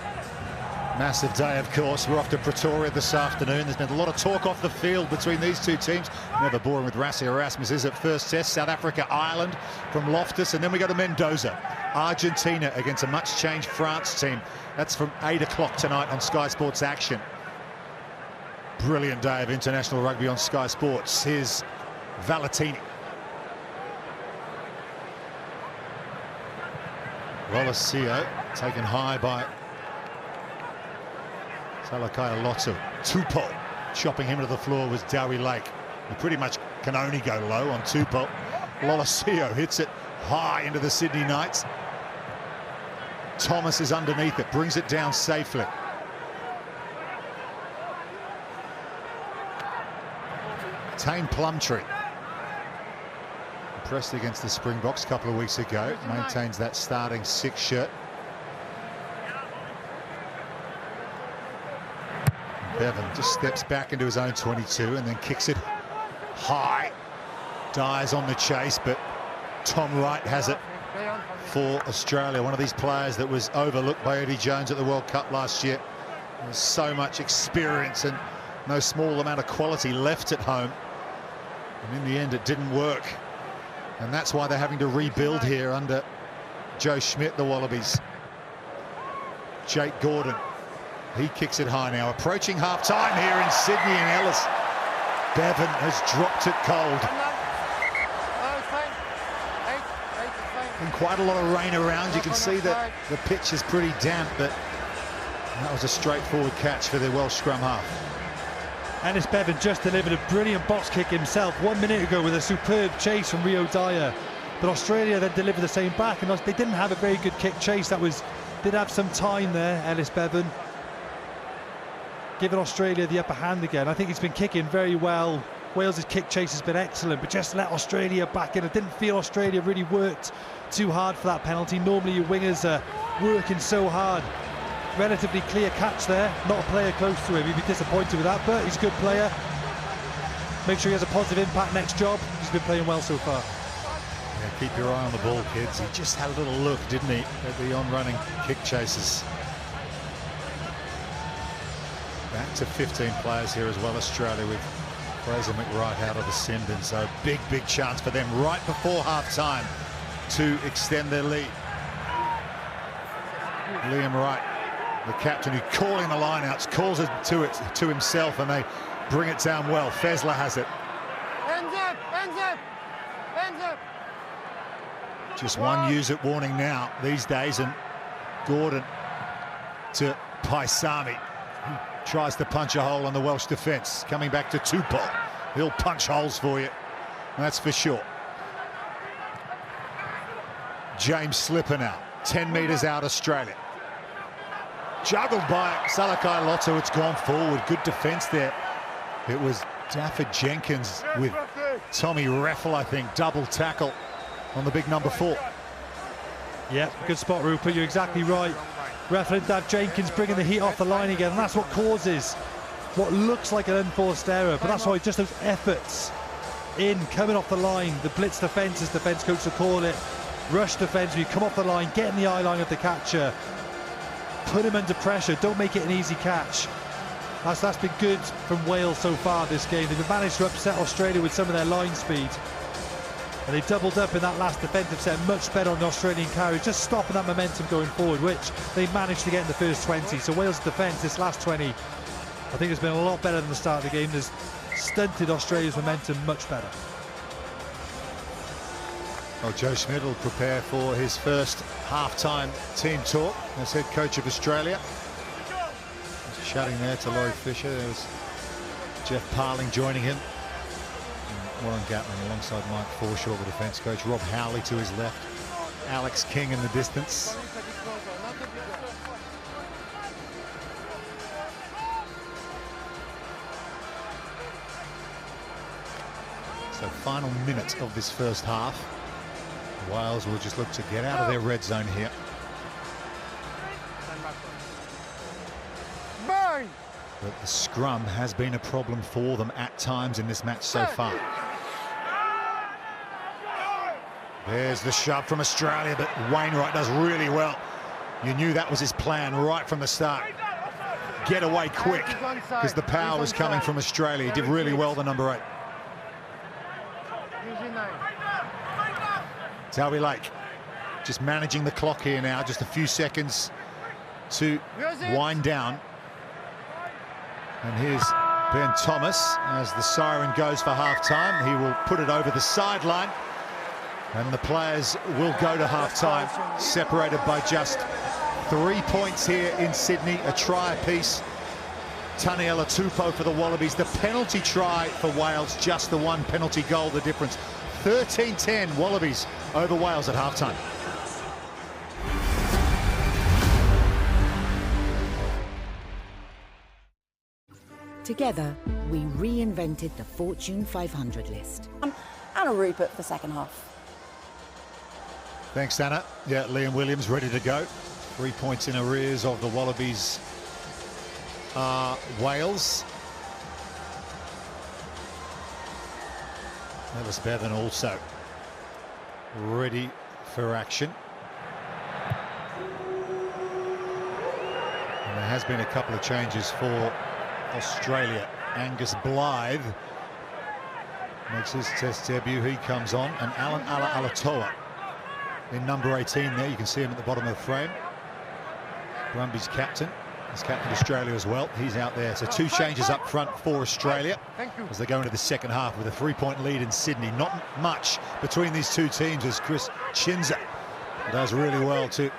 A: Massive day, of course. We're off to Pretoria this afternoon. There's been a lot of talk off the field between these two teams. Never boring with Rassie Erasmus is at first test. South Africa, Ireland from Loftus, and then we go to Mendoza. Argentina against a much-changed France team. That's from 8 o'clock tonight on Sky Sports Action. Brilliant day of international rugby on Sky Sports. Here's Valetini. Lolesio taken high by Salakaia Lotu. Tupou chopping him to the floor was Dowie Lake. He pretty much can only go low on Tupou. Lolesio hits it high into the Sydney Knights. Thomas is underneath it, brings it down safely. Tane Plumtree, impressed against the Springboks a couple of weeks ago, maintains that starting 6 shirt. Bevan just steps back into his own 22 and then kicks it high. Dyer's on the chase, but Tom Wright has it for Australia. One of these players that was overlooked by Eddie Jones at the World Cup last year. There's so much experience and no small amount of quality left at home. And in the end, it didn't work. And that's why they're having to rebuild here under Joe Schmidt, the Wallabies. Jake Gordon, he kicks it high now. Approaching half-time here in Sydney and Ellis. Bevan has dropped it cold. And quite a lot of rain around. You can see that the pitch is pretty damp, but that was a straightforward catch for the Welsh scrum half.
B: Ellis Bevan just delivered a brilliant box kick himself 1 minute ago with a superb chase from Rio Dyer. But Australia then delivered the same back, and they didn't have a very good kick chase. Did have some time there, Ellis Bevan. Giving Australia the upper hand again. I think he's been kicking very well. Wales's kick chase has been excellent, but just let Australia back in. I didn't feel Australia really worked too hard for that penalty. Normally your wingers are working so hard. Relatively clear catch there. Not a player close to him. He'd be disappointed with that, but he's a good player. Make sure he has a positive impact next job. He's been playing well so far.
A: Yeah, keep your eye on the ball, kids. He just had a little look, didn't he, at the on-running kick chases. Back to 15 players here as well, Australia, with Fraser McWright out of Essendon. So big chance for them right before half-time to extend their lead. Liam Wright, the captain, who calling the lineouts, calls it to himself, and they bring it down well. Fezler has it.
E: Hands up, hands up, hands up.
A: Just one use-it warning now these days, and Gordon to Paisami. He tries to punch a hole in the Welsh defence. Coming back to Tupou. He'll punch holes for you, that's for sure. James Slipper now, 10 metres out, Australia. Juggled by Salakai Lotto, it's gone forward. Good defence there. It was Dafford Jenkins with Tommy Reffel, I think, double tackle on the big number 4.
B: Yeah, good spot, Rupert, you're exactly right. Reffel and Dav Jenkins bringing the heat off the line again, and that's what causes what looks like an unforced error, but that's why just those efforts in, coming off the line, the blitz defence, as defence coach will call it, rush defence, you come off the line, get in the eye line of the catcher, put him under pressure, don't make it an easy catch. That's been good from Wales so far this game. They've managed to upset Australia with some of their line speed, and they doubled up in that last defensive set much better on the Australian carries, just stopping that momentum going forward, which they managed to get in the first 20. So Wales' defence this last 20, I think, has been a lot better than the start of the game. There's stunted Australia's momentum much better.
A: Well, Joe Schmidt will prepare for his first half-time team talk as head coach of Australia. Just chatting there to Laurie Fisher. There was Jeff Parling joining him. And Warren Gatland alongside Mike Forshaw, the defence coach. Rob Howley to his left. Alex King in the distance. So final minute of this first half. Wales will just look to get out of their red zone here. But the scrum has been a problem for them at times in this match so far. There's the shove from Australia, but Wainwright does really well. You knew that was his plan right from the start. Get away quick, because the power was coming from Australia. He did really well, the number 8. Talby Lake just managing the clock here now, just a few seconds to wind down. And here's Ben Thomas as the siren goes for half-time. He will put it over the sideline, and the players will go to half-time, separated by just 3 points here in Sydney, a try apiece. Taniela Tupou for the Wallabies, the penalty try for Wales, just the one penalty goal, the difference. 13-10 Wallabies over Wales at half-time.
H: Together, we reinvented the Fortune 500 list.
I: Anna Rupert for the second half.
A: Thanks, Anna. Yeah, Liam Williams ready to go. 3 points in arrears of the Wallabies. Wales. Ellis Bevan also ready for action. And there has been a couple of changes for Australia. Angus Blythe makes his test debut. He comes on, and Alan Alatoa in number 18 there. You can see him at the bottom of the frame. Brumby's captain. He's captain Australia as well. He's out there. So 2 changes up front for Australia as they go into the second half with a 3-point lead in Sydney. Not much between these two teams as Chris Chinza does really well to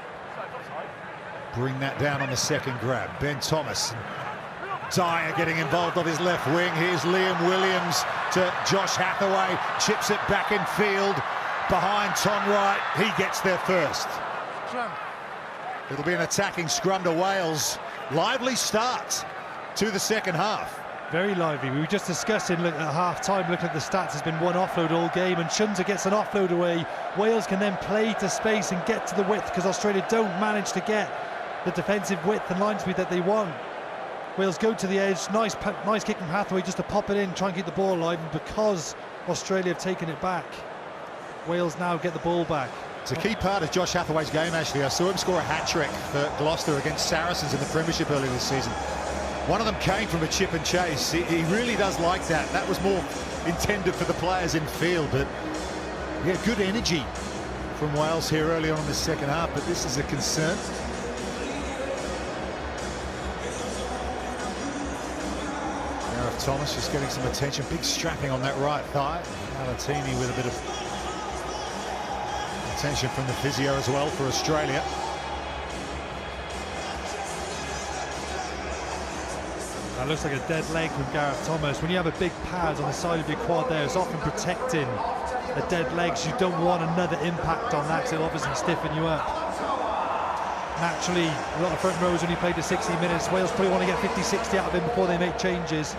A: bring that down on the second grab. Ben Thomas. Dyer getting involved on his left wing. Here's Liam Williams to Josh Hathaway. Chips it back in field behind Tom Wright. He gets there first. It'll be an attacking scrum to Wales. Lively start to the second half.
B: Very lively. We were just discussing at half-time, looking at the stats, there's been one offload all game, and Chunza gets an offload away. Wales can then play to space and get to the width, because Australia don't manage to get the defensive width and line speed that they want. Wales go to the edge. Nice kick from Hathaway just to pop it in, try and keep the ball alive, and because Australia have taken it back, Wales now get the ball back.
A: It's a key part of Josh Hathaway's game, actually. I saw him score a hat-trick for Gloucester against Saracens in the Premiership earlier this season. One of them came from a chip and chase. He really does like that. That was more intended for the players in field, but yeah, good energy from Wales here early on in the second half, but this is a concern. Gareth Thomas just getting some attention. Big strapping on that right thigh. Valetini with a bit of attention from the physio as well for Australia.
B: That looks like a dead leg from Gareth Thomas. When you have a big pad on the side of your quad there, it's often protecting the dead legs. You don't want another impact on that, because it'll obviously stiffen you up. Naturally, a lot of front rows only played the 60 minutes. Wales probably want to get 50-60 out of him before they make changes.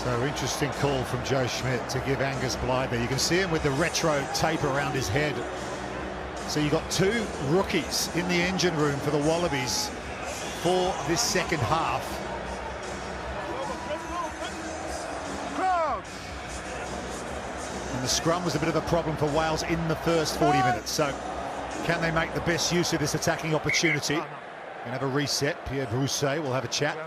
A: So interesting call from Joe Schmidt to give Angus Blythe there. You can see him with the retro tape around his head. So you've got two rookies in the engine room for the Wallabies for this second half. And the scrum was a bit of a problem for Wales in the first 40 minutes. So can they make the best use of this attacking opportunity? Gonna have a reset. Pierre Brousset will have a chat.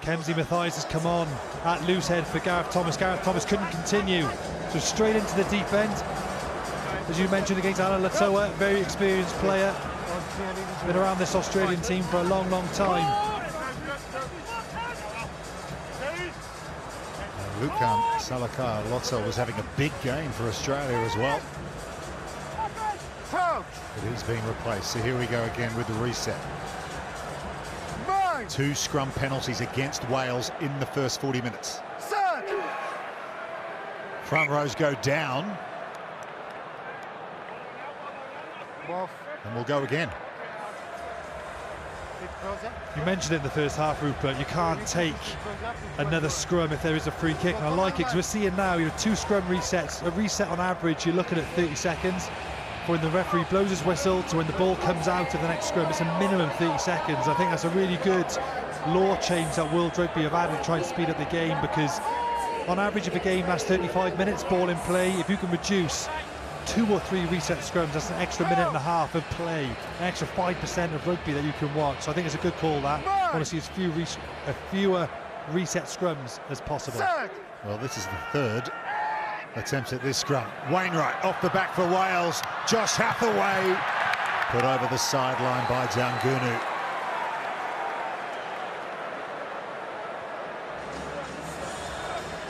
B: Kemsey Mathias has come on at loose head for Gareth Thomas. Gareth Thomas couldn't continue, so straight into the deep end. As you mentioned, against Alan Latoa, very experienced player. Been around this Australian team for a long, long time.
A: Lukan Salakaia-Loto was having a big game for Australia as well. But he's being replaced. So here we go again with the reset. Two scrum penalties against Wales in the first 40 minutes. Front rows go down. And we'll go again.
B: You mentioned it in the first half, Rupert, you can't take another scrum if there is a free kick, and I like it because we're seeing now, you know, two scrum resets. A reset on average, you're looking at 30 seconds. When the referee blows his whistle to when the ball comes out of the next scrum, it's a minimum 30 seconds. I think that's a really good law change that World Rugby have added, trying to speed up the game, because on average if a game lasts 35 minutes, ball in play, if you can reduce 2 or 3 reset scrums, that's an extra minute and a half of play, an extra 5% of rugby that you can watch. So I think it's a good call that. I want to see as fewer reset scrums as possible.
A: Well, this is the third attempt at this scrum. Wainwright off the back for Wales. Josh Hathaway put over the sideline by Daugunu.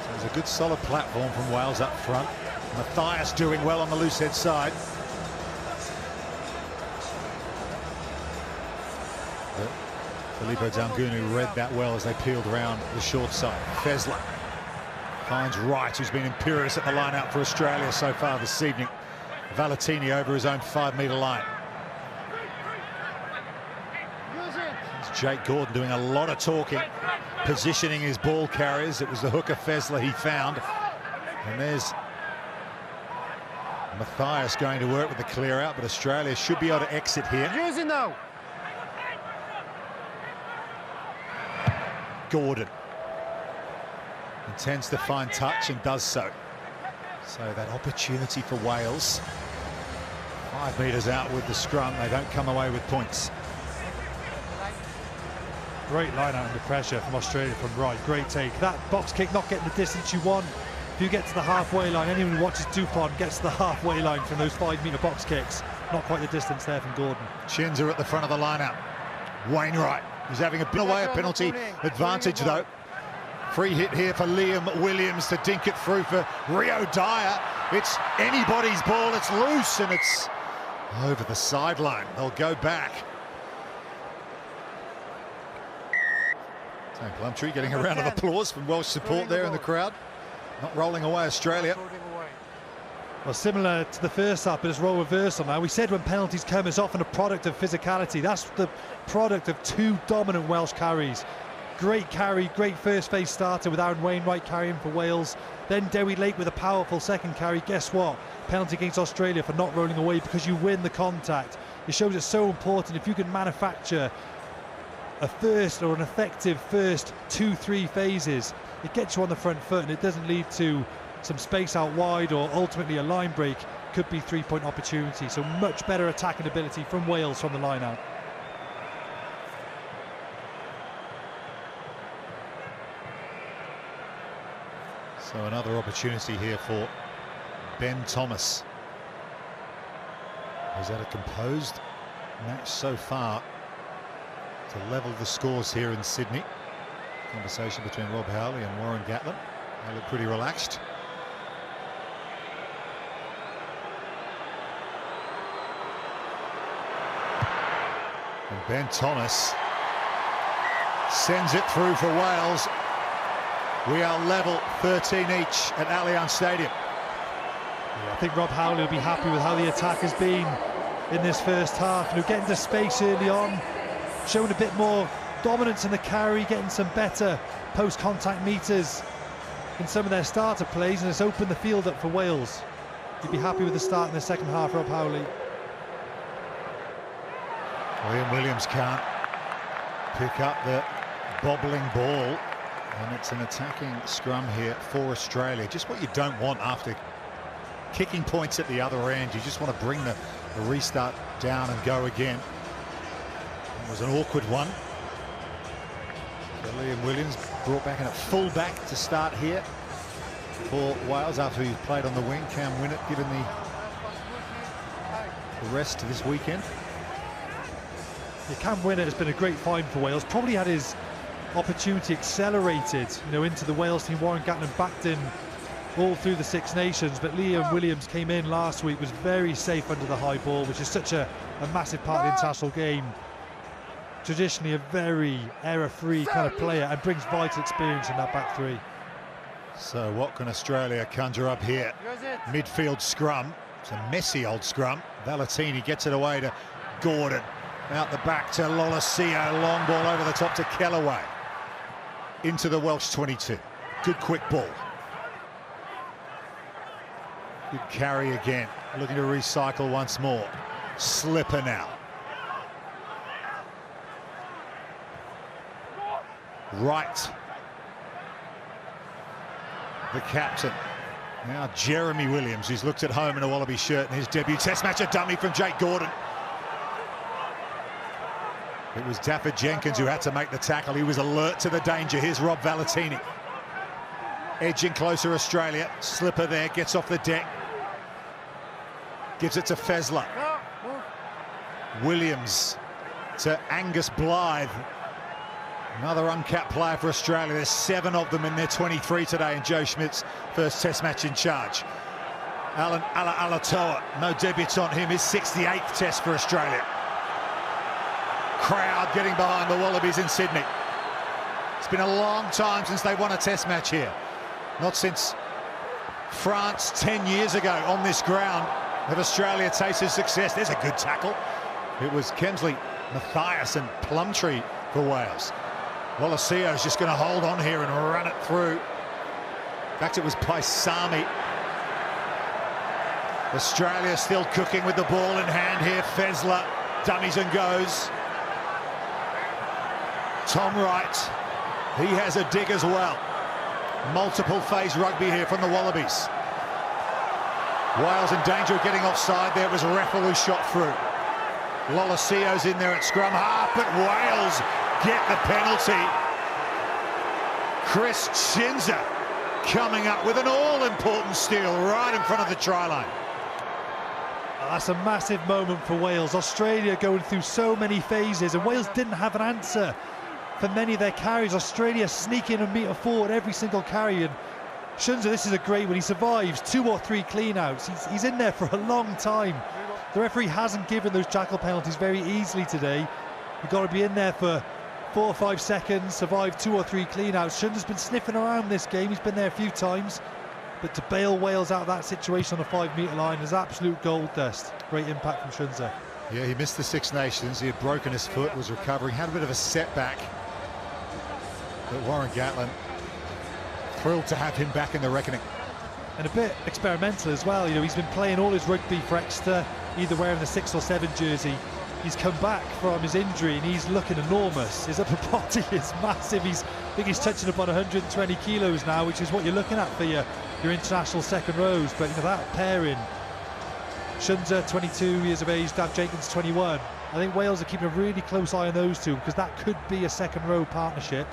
A: So there's a good solid platform from Wales up front. Mathias doing well on the loose head side. But Filippo Daugunu read that well as they peeled around the short side. Fezler finds Wright, who's been imperious at the line out for Australia so far this evening. Valetini over his own 5-metre line. It's Jake Gordon doing a lot of talking, positioning his ball carriers. It was the hooker Fezler he found. And there's Mathias going to work with the clear out, but Australia should be able to exit here.
E: Use it now.
A: Gordon intends to find touch and does so. So that opportunity for Wales. 5 metres out with the scrum. They don't come away with points.
B: Great line out under pressure from Australia from Wright. Great take. That box kick not getting the distance you want. If you get to the halfway line, anyone who watches Dupont gets to the halfway line from those 5-metre box kicks. Not quite the distance there from Gordon.
A: Chins are at the front of the lineup. Wainwright is having a penalty advantage though. Free hit here for Liam Williams to dink it through for Rio Dyer. It's anybody's ball, it's loose and it's over the sideline. They'll go back. Tony Plumtree getting a round of applause from Welsh support there in the crowd. Not rolling away Australia.
B: Well, similar to the first half, but it's role reversal now. We said when penalties come, it's often a product of physicality. That's the product of 2 dominant Welsh carries. Great carry, great first phase starter with Aaron Wainwright carrying for Wales. Then Dewi Lake with a powerful second carry. Guess what? Penalty against Australia for not rolling away because you win the contact. It shows it's so important if you can manufacture a first or an effective first 2-3 phases it gets you on the front foot and it doesn't lead to some space out wide or ultimately a line break. Could be 3-point opportunity. So much better attacking ability from Wales from the line out.
A: So another opportunity here for Ben Thomas. He's had a composed match so far to level the scores here in Sydney. Conversation between Rob Howley and Warren Gatland. They look pretty relaxed. And Ben Thomas sends it through for Wales. We are level 13 each at Allianz Stadium.
B: Yeah, I think Rob Howley will be happy with how the attack has been in this first half. You know, getting to space early on, showing a bit more dominance in the carry, getting some better post-contact meters in some of their starter plays, and it's opened the field up for Wales. You'd be happy with the start in the second half, Rob Howley.
A: Liam Williams can't pick up the bobbling ball, and it's an attacking scrum here for Australia. Just what you don't want after kicking points at the other end. You just want to bring the restart down and go again. It was an awkward one. So Liam Williams brought back in at full-back to start here for Wales after he played on the wing. Cam Winnett given the rest this weekend.
B: Yeah, Cam Winnett has been a great find for Wales. Probably had his opportunity accelerated, you know, into the Wales team. Warren Gatland backed in all through the Six Nations, but Liam Williams came in last week, was very safe under the high ball, which is such a massive part of the international game. Traditionally a very error-free kind of player, and brings vital experience in that back three.
A: So what can Australia conjure up here? Midfield scrum. It's a messy old scrum. Valetini gets it away to Gordon. Out the back to Lolesio. Long ball over the top to Kellaway. Into the Welsh 22. Good quick ball. Good carry again. Looking to recycle once more. Slipper now. Right. The captain. Now Jeremy Williams, who's looked at home in a Wallaby shirt in his debut Test match. A dummy from Jake Gordon. It was Daffer Jenkins who had to make the tackle. He was alert to the danger. Here's Rob Valetini. Edging closer Australia. Slipper there, gets off the deck. Gives it to Fezler. Williams to Angus Blythe. Another uncapped player for Australia. There's 7 of them in their 23 today in Joe Schmidt's first Test match in charge. Alan Alatoa, no debutant him, his 68th Test for Australia. Crowd getting behind the Wallabies in Sydney. It's been a long time since they won a Test match here. Not since France 10 years ago on this ground have Australia tasted success. There's a good tackle. It was Kemsley, Mathias and Plumtree for Wales. Lolasio's just going to hold on here and run it through. In fact, it was Paisami. Australia still cooking with the ball in hand here. Fezler dummies and goes. Tom Wright, he has a dig as well. Multiple phase rugby here from the Wallabies. Wales in danger of getting offside there. It was Reffel who shot through. Lolasio's in there at scrum half, but Wales get the penalty. Chris Chinza coming up with an all-important steal right in front of the try line.
B: That's a massive moment for Wales. Australia going through so many phases, and Wales didn't have an answer for many of their carries. Australia sneaking a metre forward every single carry, and Chinza, this is a great one. He survives 2 or 3 clean-outs. He's in there for a long time. The referee hasn't given those jackal penalties very easily today. You've got to be in there for 4 or 5 seconds, survive 2 or 3 clean-outs. Chinza's been sniffing around this game. He's been there a few times. But to bail Wales out of that situation on the 5-metre line is absolute gold dust. Great impact from Chinza.
A: Yeah, he missed the Six Nations. He had broken his foot, was recovering, had a bit of a setback. But Warren Gatland, thrilled to have him back in the reckoning.
B: And a bit experimental as well. You know, he's been playing all his rugby for Exeter, either wearing the 6 or 7 jersey. he's come back from his injury and he's looking enormous. His upper body is massive. I think he's touching upon 120 kilos now, which is what you're looking at for your international second rows. But you know, that pairing, Shunza 22 years of age, Dav Jenkins 21. I think Wales are keeping a really close eye on those two, because that could be a second row partnership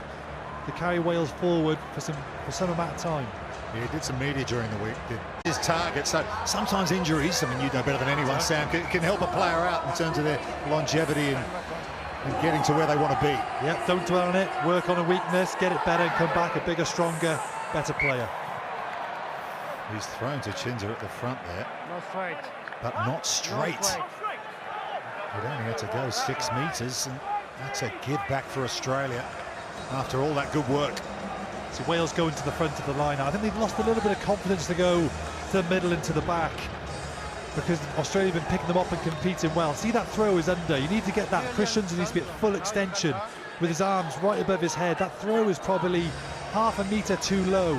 B: to carry Wales forward for some amount of time.
A: Yeah, he did some media during the week, did his target. So sometimes injuries, I mean, you know better than anyone, Sam, can help a player out in terms of their longevity and getting to where they want to be.
B: Yeah, don't dwell on it, work on a weakness, get it better and come back a bigger, stronger, better player.
A: He's thrown to Chinza at the front there.
E: Not straight.
A: But not straight. It only had to go 6 meters, and that's a give back for Australia after all that good work.
B: So Wales going to the front of the line. I think they've lost a little bit of confidence to go to the middle and to the back, because Australia have been picking them up and competing well. See, that throw is under. You need to get that. Chris Shunza needs to be at full extension with his arms right above his head. That throw is probably half a metre too low.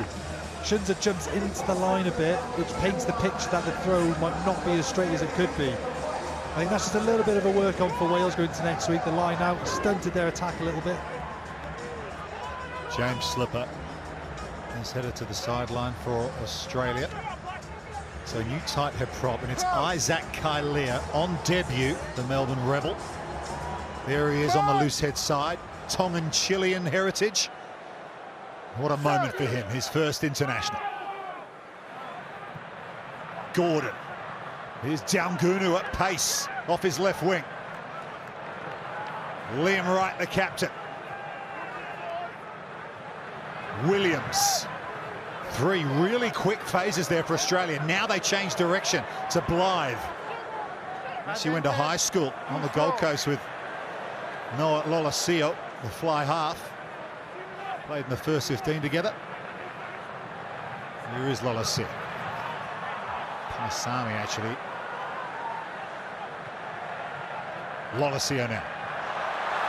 B: Shunza jumps into the line a bit, which paints the picture that the throw might not be as straight as it could be. I think that's just a little bit of a work on for Wales going to next week. The line out stunted their attack a little bit.
A: James Slipper is headed to the sideline for Australia. So new tight head prop, and it's Isaac Kailia on debut, the Melbourne Rebel. There he is on the loose head side, Tongan Chilean heritage. What a moment for him, his first international. Gordon. Here's Daugunu at pace off his left wing. Liam Wright, the captain. Williams. 3 really quick phases there for Australia. Now they change direction to Blythe. She went to high school on the Gold Coast with Noah Lolesio, the fly half. Played in the first 15 together. Here is Lolesio. Paisami, actually. Lolesio now.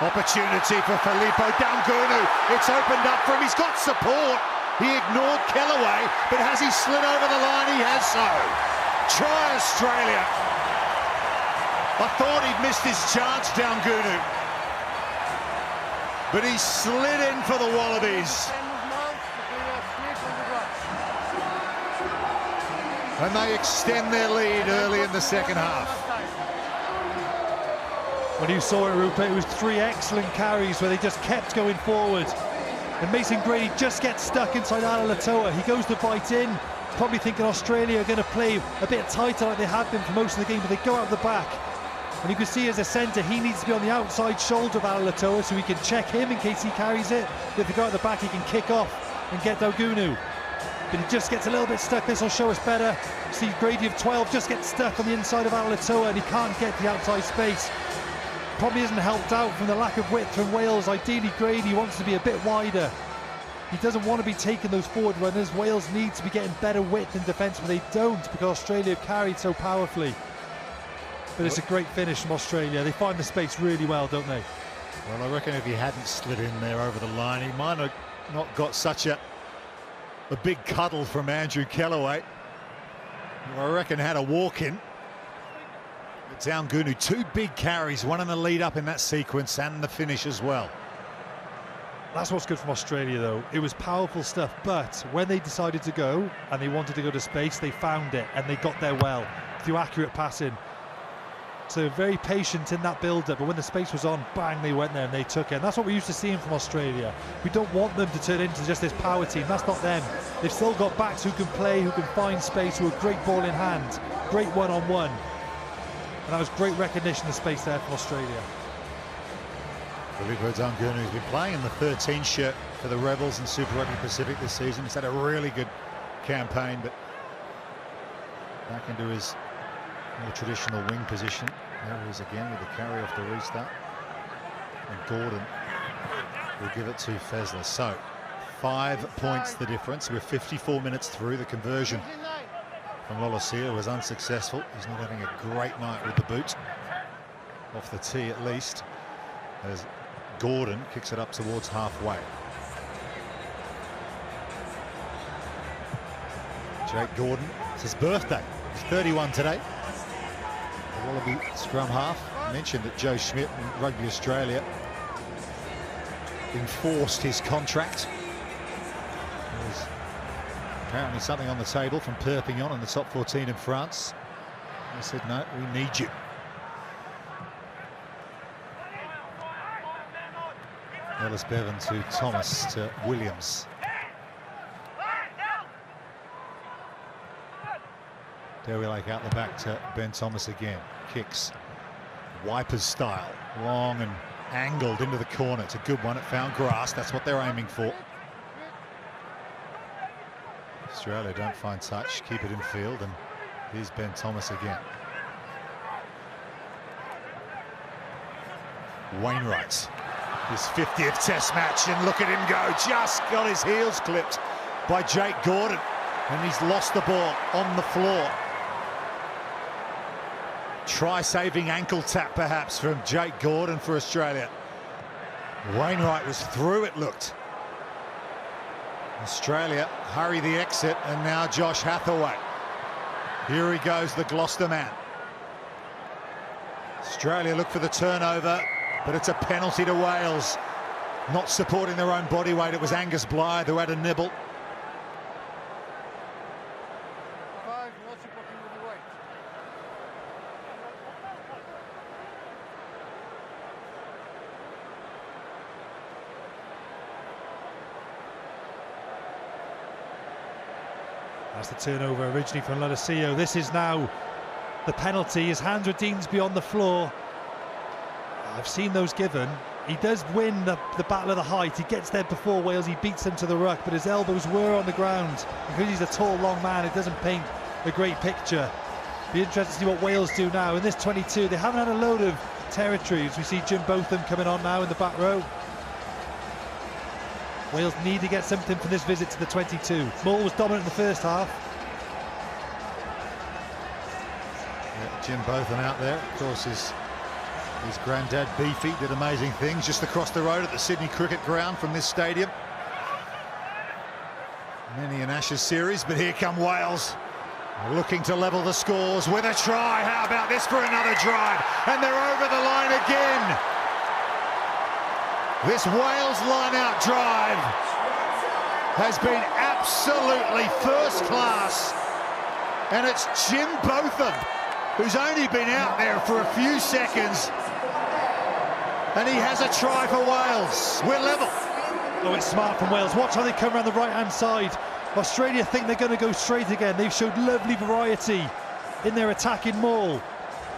A: Opportunity for Filippo Daugunu. It's opened up for him. He's got support. He ignored Kellaway, but has he slid over the line? He has so. Try Australia. I thought he'd missed his chance, Daugunu, but he slid in for the Wallabies. And they extend their lead early in the second half.
B: When you saw it, Rupert, it was 3 excellent carries where they just kept going forward. And Mason Grady just gets stuck inside Alaalatoa. He goes to bite in, probably thinking Australia are going to play a bit tighter like they have been for most of the game, but they go out the back. And you can see as a centre, he needs to be on the outside shoulder of Alaalatoa so he can check him in case he carries it. But if they go out the back, he can kick off and get Daugunu. But he just gets a little bit stuck. This will show us better. See Grady of 12 just gets stuck on the inside of Alaalatoa, and he can't get the outside space. Probably isn't helped out from the lack of width from Wales. Ideally, Grady wants to be a bit wider. He doesn't want to be taking those forward runners. Wales need to be getting better width in defence, but they don't, because Australia have carried so powerfully. But it's a great finish from Australia. They find the space really well, don't they?
A: Well, I reckon if he hadn't slid in there over the line, he might have not got such a big cuddle from Andrew Kellaway, who I reckon had a walk in. Daugunu, 2 big carries, one in the lead up in that sequence and the finish as well.
B: That's what's good from Australia, though. It was powerful stuff, but when they decided to go and they wanted to go to space, they found it and they got there well through accurate passing. So very patient in that build-up, but when the space was on, bang, they went there and they took it. And that's what we're used to seeing from Australia. We don't want them to turn into just this power team. That's not them. They've still got backs who can play, who can find space, who are great ball in hand, great one-on-one. And that was great recognition of space there from Australia.
A: Filippo Daugunu has been playing in the 13 shirt for the Rebels in Super Rugby Pacific this season. He's had a really good campaign, but back into his more traditional wing position. There he is again with the carry off the restart. And Gordon will give it to Fezler. So 5 points the difference. We're 54 minutes through. The conversion from Lolesio was unsuccessful. He's not having a great night with the boot. Off the tee at least. As Gordon kicks it up towards halfway. Jake Gordon, it's his birthday. He's 31 today. The Wallaby scrum half. mentioned that Joe Schmidt in Rugby Australia enforced his contract. There's apparently something on the table from Perpignan in the top 14 in France. They said, no, we need you. Ellis Bevan to Thomas to Williams. Derry Lake out the back to Ben Thomas again. Kicks. Wipers style. Long and angled into the corner. It's a good one. It found grass. That's what they're aiming for. Australia don't find touch. Keep it in field. And here's Ben Thomas again. Wainwright. His 50th Test match, and look at him go. Just got his heels clipped by Jake Gordon, and he's lost the ball on the floor. Try-saving ankle tap, perhaps, from Jake Gordon for Australia. Wainwright was through, it looked. Australia hurry the exit, and now Josh Hathaway. Here he goes, the Gloucester man. Australia look for the turnover, but it's a penalty to Wales. Not supporting their own body weight. It was Angus Blythe who had a nibble.
B: That's the turnover originally from Lodosio. This is now the penalty. His hands were Deansby on the floor. I've seen those given. He does win the battle of the height. He gets there before Wales. He beats them to the ruck, but his elbows were on the ground. Because he's a tall, long man, it doesn't paint a great picture. Be interested to see what Wales do now. In this 22, they haven't had a load of territories. We see Jim Botham coming on now in the back row. Wales need to get something from this visit to the 22. Mull was dominant in the first half.
A: Yeah, Jim Botham out there, of course, his granddad Beefy did amazing things just across the road at the Sydney Cricket Ground from this stadium. Many an Ashes series, but here come Wales, looking to level the scores with a try. How about this for another drive? And they're over the line again. This Wales line-out drive has been absolutely first class, and it's Jim Botham who's only been out there for a few seconds, and he has a try for Wales. We're level.
B: Oh, it's smart from Wales. Watch how they come around the right-hand side. Australia think they're going to go straight again. They've showed lovely variety in their attacking maul.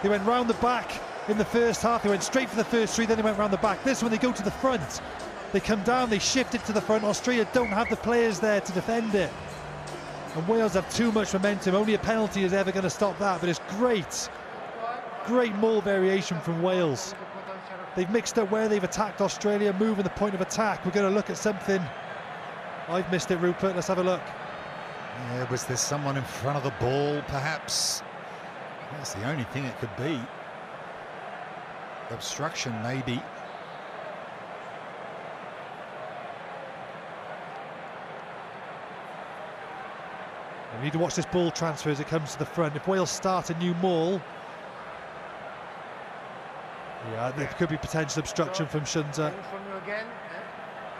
B: They went round the back in the first half. They went straight for the first three, then they went round the back. This one, they go to the front. They come down, they shift it to the front. Australia don't have the players there to defend it. And Wales have too much momentum. Only a penalty is ever going to stop that, but it's great maul variation from Wales. They've mixed up where they've attacked Australia, moving the point of attack. We're going to look at something. I've missed it, Rupert. Let's have a look.
A: Yeah, was there someone in front of the ball, perhaps? That's the only thing it could be. Obstruction, maybe.
B: We need to watch this ball transfer as it comes to the front. If Wales start a new maul, yeah, there could be potential obstruction from Shunza.
E: From you again,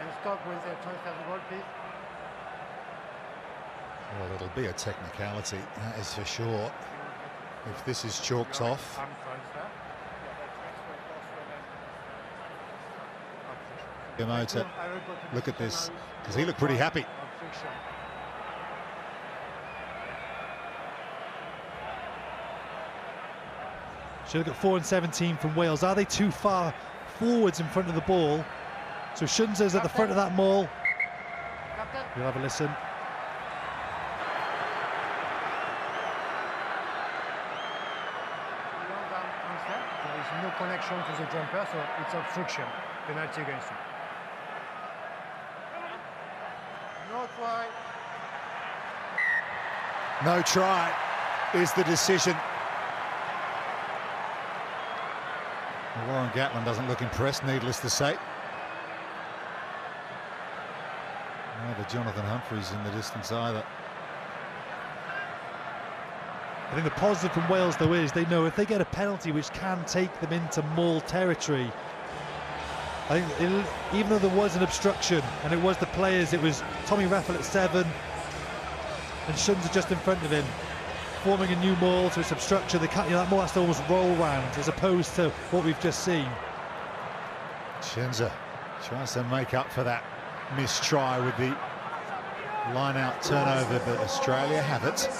E: and stop with the transfer the ball, please.
A: Well, it'll be a technicality, that is for sure. If this is chalked off. Yamota, look at this, because he looked pretty happy.
B: Should look at 4 and 17 from Wales. Are they too far forwards in front of the ball? So Shunza's at the front of that maul. We'll have a listen.
E: There is no connection to the jumper, so it's obstruction. Penalty against you. No try.
A: No try is the decision. Warren Gatland doesn't look impressed, needless to say. Neither Jonathan Humphreys in the distance either.
B: I think the positive from Wales, though, is they know if they get a penalty which can take them into Maul territory, I think even though there was an obstruction and it was the players, it was Tommy Reffell at 7 and Shunza just in front of him, forming a new Maul, so it's obstruction. They can't, that Maul has to almost roll round as opposed to what we've just seen.
A: Shunza tries to make up for that missed try with the line-out turnover, but Australia have it.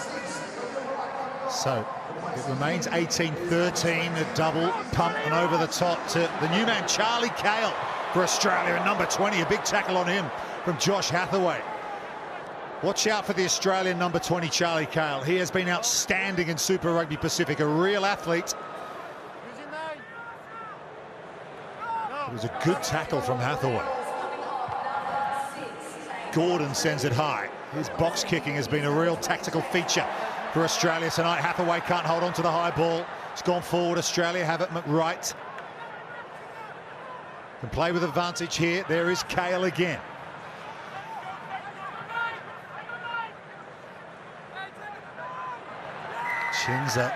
A: So it remains 18-13, a double pump and over the top to the new man, Charlie Cahill, for Australia, and number 20, a big tackle on him from Josh Hathaway. Watch out for the Australian number 20, Charlie Cahill. He has been outstanding in Super Rugby Pacific, a real athlete. It was a good tackle from Hathaway. Gordon sends it high. His box kicking has been a real tactical feature for Australia tonight. Hathaway can't hold on to the high ball. It's gone forward. Australia have it. McWright can play with advantage here. There is Cahill again. Chinza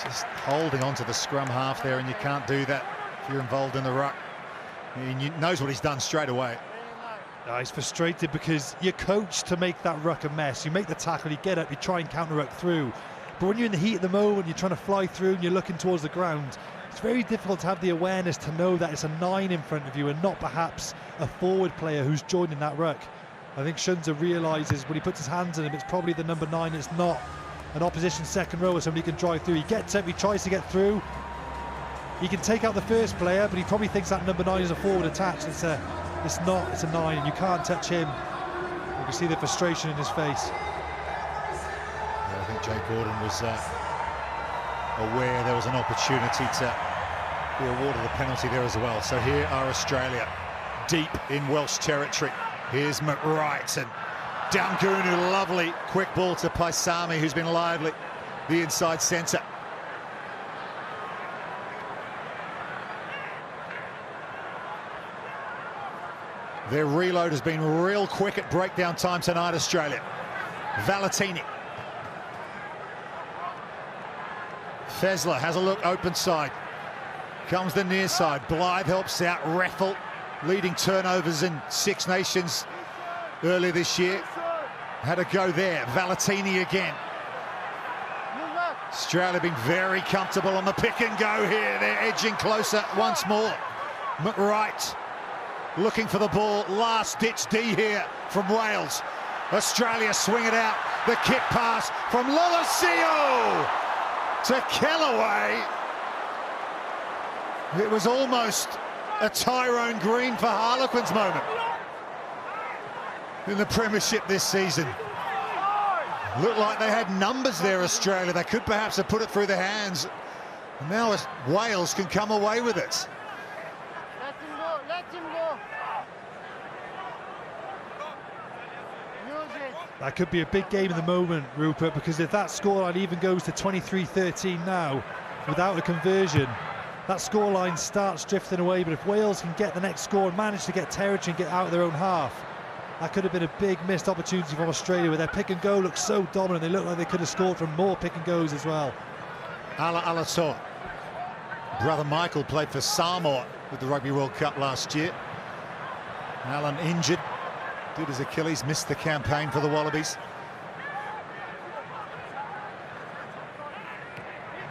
A: just holding on to the scrum half there, and you can't do that if you're involved in the ruck. He knows what he's done straight away.
B: He's frustrated because you're coached to make that ruck a mess. You make the tackle, you get up, you try and counter-ruck through. But when you're in the heat of the moment, you're trying to fly through and you're looking towards the ground, it's very difficult to have the awareness to know that it's a 9 in front of you and not perhaps a forward player who's joining that ruck. I think Shunza realises when he puts his hands on him, it's probably the number 9, it's not an opposition second row where somebody can drive through. He gets up, he tries to get through. He can take out the first player, but he probably thinks that number 9 is a forward attached. It's not, it's a 9, and you can't touch him. You can see the frustration in his face.
A: Yeah, I think Jake Gordon was aware there was an opportunity to be awarded a penalty there as well. So here are Australia, deep in Welsh territory. Here's McWright and Daugunu, lovely quick ball to Paisami, who's been lively, the inside centre. Their reload has been real quick at breakdown time tonight, Australia. Valetini. Fessler has a look, open side. Comes the near side. Blythe helps out. Reffell leading turnovers in Six Nations earlier this year. Had a go there. Valetini again. Australia been very comfortable on the pick and go here. They're edging closer once more. McWright looking for the ball, last-ditch D here from Wales. Australia swing it out. The kick pass from Lolosio to Kellaway. It was almost a Tyrone Green for Harlequins moment in the Premiership this season. Looked like they had numbers there, Australia. They could perhaps have put it through their hands. And now Wales can come away with it.
E: Let him go.
B: That could be a big game in the moment, Rupert, because if that scoreline even goes to 23-13 now, without a conversion, that scoreline starts drifting away. But if Wales can get the next score and manage to get territory and get out of their own half, that could have been a big missed opportunity from Australia, where their pick and go looked so dominant. They looked like they could have scored from more pick and goes as well.
A: Ala Alator. Brother Michael played for Samoa with the Rugby World Cup last year. Alan injured, did his Achilles, missed the campaign for the Wallabies.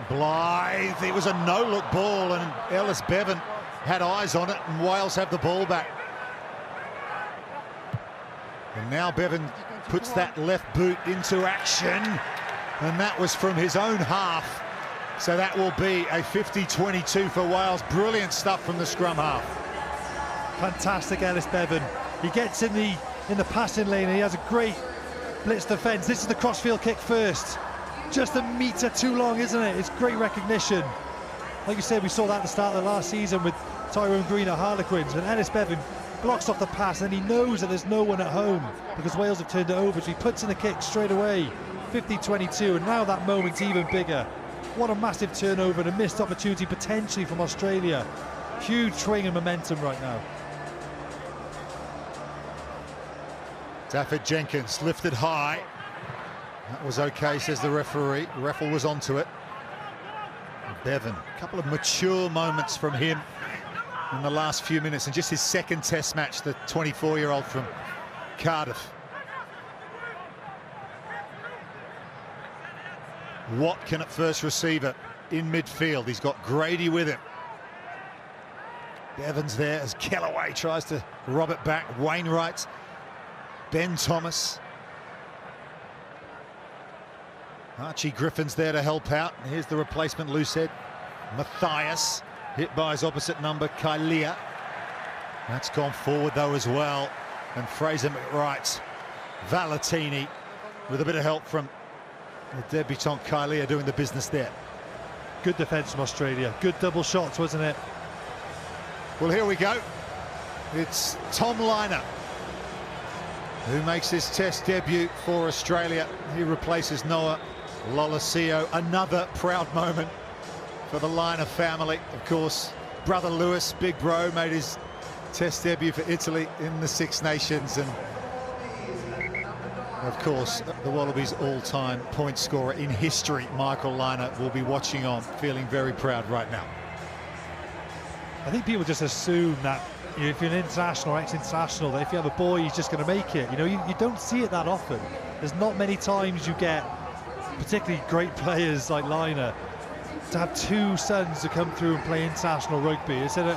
A: Blythe, it was a no-look ball and Ellis Bevan had eyes on it, and Wales have the ball back. And now Bevan puts that left boot into action, and that was from his own half. So that will be a 50-22 for Wales. Brilliant stuff from the scrum half.
B: Fantastic, Ellis Bevan. He gets in the passing lane and he has a great blitz defence. This is the crossfield kick first. Just a metre too long, isn't it? It's great recognition. Like you said, we saw that at the start of the last season with Tyrone Green at Harlequins, and Ellis Bevan blocks off the pass, and he knows that there's no one at home because Wales have turned it over, so he puts in the kick straight away. 50-22, and now that moment's even bigger. What a massive turnover and a missed opportunity potentially from Australia. Huge swing and momentum right now.
A: Dafford Jenkins lifted high. That was okay, says the referee. Reffel was onto it. Bevan, a couple of mature moments from him in the last few minutes, and just his second test match, the 24-year-old from Cardiff. Watkin at first receiver in midfield. He's got Grady with him. Bevan's there as Kellaway tries to rob it back. Wainwright, Ben Thomas. Archie Griffin's there to help out. Here's the replacement loose head, Matthias, hit by his opposite number, Kalia. That's gone forward though as well. And Fraser McWright, Valentini, with a bit of help from the debutant Kalia doing the business there.
B: Good defence from Australia. Good double shots, wasn't it?
A: Well, here we go. It's Tom Liner who makes his test debut for Australia. He replaces Noah Lolesio. Another proud moment for the Liner family. Of course, brother Lewis, big bro, made his test debut for Italy in the Six Nations, and of course the Wallabies all-time point scorer in history, Michael Liner, will be watching on, feeling very proud right now.
B: I think people just assume that, you know, if you're an international or ex-international, that if you have a boy, he's just going to make it. You know, you don't see it that often. There's not many times you get particularly great players like Liner to have two sons to come through and play international rugby. It's an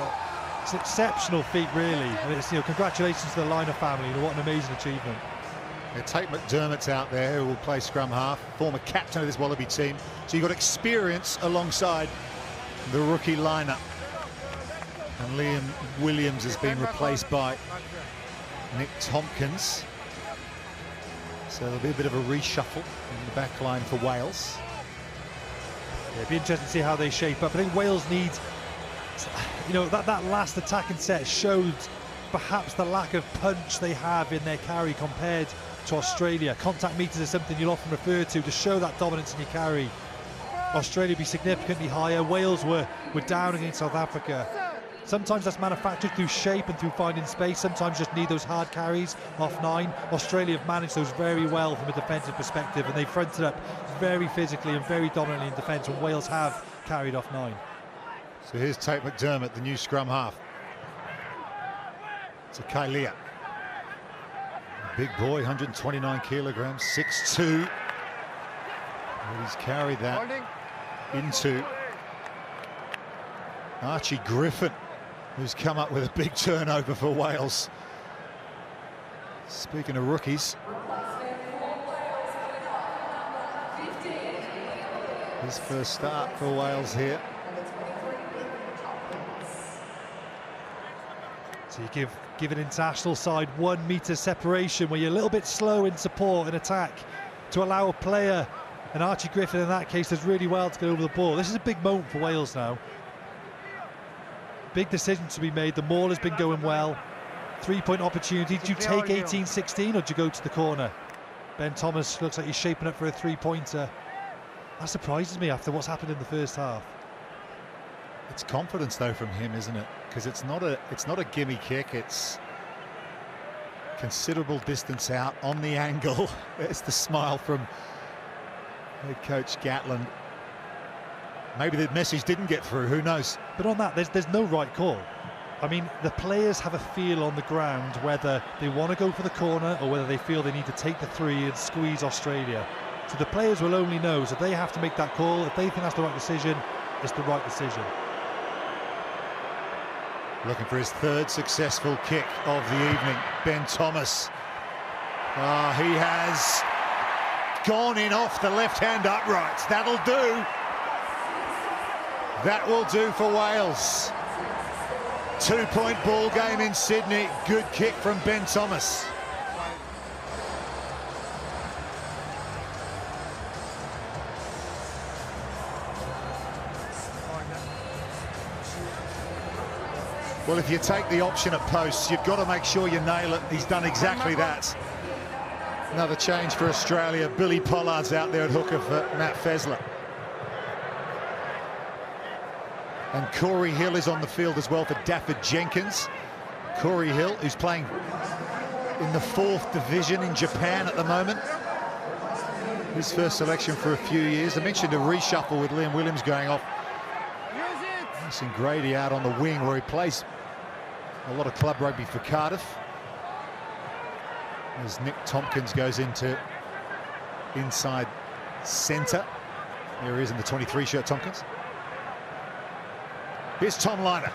B: exceptional feat, really. And it's, you know, congratulations to the Liner family. You know, what an amazing achievement.
A: Yeah, Tate McDermott's out there, who will play scrum half, former captain of this Wallaby team. So you've got experience alongside the rookie Liner. And Liam Williams has been replaced by Nick Tompkins. So there'll be a bit of a reshuffle in the back line for Wales.
B: Yeah, it'd be interesting to see how they shape up. I think Wales needs, you know, that last attacking set showed perhaps the lack of punch they have in their carry compared to Australia. Contact meters is something you'll often refer to show that dominance in your carry. Australia be significantly higher. Wales were down against South Africa. Sometimes that's manufactured through shape and through finding space. Sometimes just need those hard carries off 9. Australia have managed those very well from a defensive perspective, and they fronted up very physically and very dominantly in defence, and Wales have carried off 9.
A: So here's Tate McDermott, the new scrum half. To Kalia. Big boy, 129 kilograms, 6'2". He's carried that into Archie Griffin, who's come up with a big turnover for Wales. Speaking of rookies, his first start for Wales here.
B: So you give an international side 1 metre separation where you're a little bit slow in support and attack to allow a player, and Archie Griffin in that case does really well to get over the ball. This is a big moment for Wales now. Big decision to be made. The maul has been going well. 3-point opportunity. Did you take 18-16 or did you go to the corner? Ben Thomas looks like he's shaping up for a 3-pointer. That surprises me after what's happened in the first half.
A: It's confidence though from him, isn't it? Because it's not a gimme kick. It's considerable distance out on the angle. There's the smile from head coach Gatland. Maybe the message didn't get through, who knows?
B: But on that, there's no right call. I mean, the players have a feel on the ground whether they want to go for the corner or whether they feel they need to take the 3 and squeeze Australia. So the players will only know, so they have to make that call. If they think that's the right decision, it's the right decision.
A: Looking for his 3rd successful kick of the evening, Ben Thomas. He has gone in off the left-hand uprights. That'll do. That will do for Wales. 2-point ball game in Sydney. Good kick from Ben Thomas. Well, if you take the option at posts, you've got to make sure you nail it. He's done exactly that. Another change for Australia. Billy Pollard's out there at hooker for Matt Fessler. And Corey Hill is on the field as well for Dafford Jenkins. Corey Hill, who's playing in the 4th division in Japan at the moment. His first selection for a few years. I mentioned a reshuffle with Liam Williams going off. Mason Grady out on the wing where he plays a lot of club rugby for Cardiff. As Nick Tompkins goes into inside centre. There he is in the 23 shirt, Tompkins. Here's Tom Lynagh.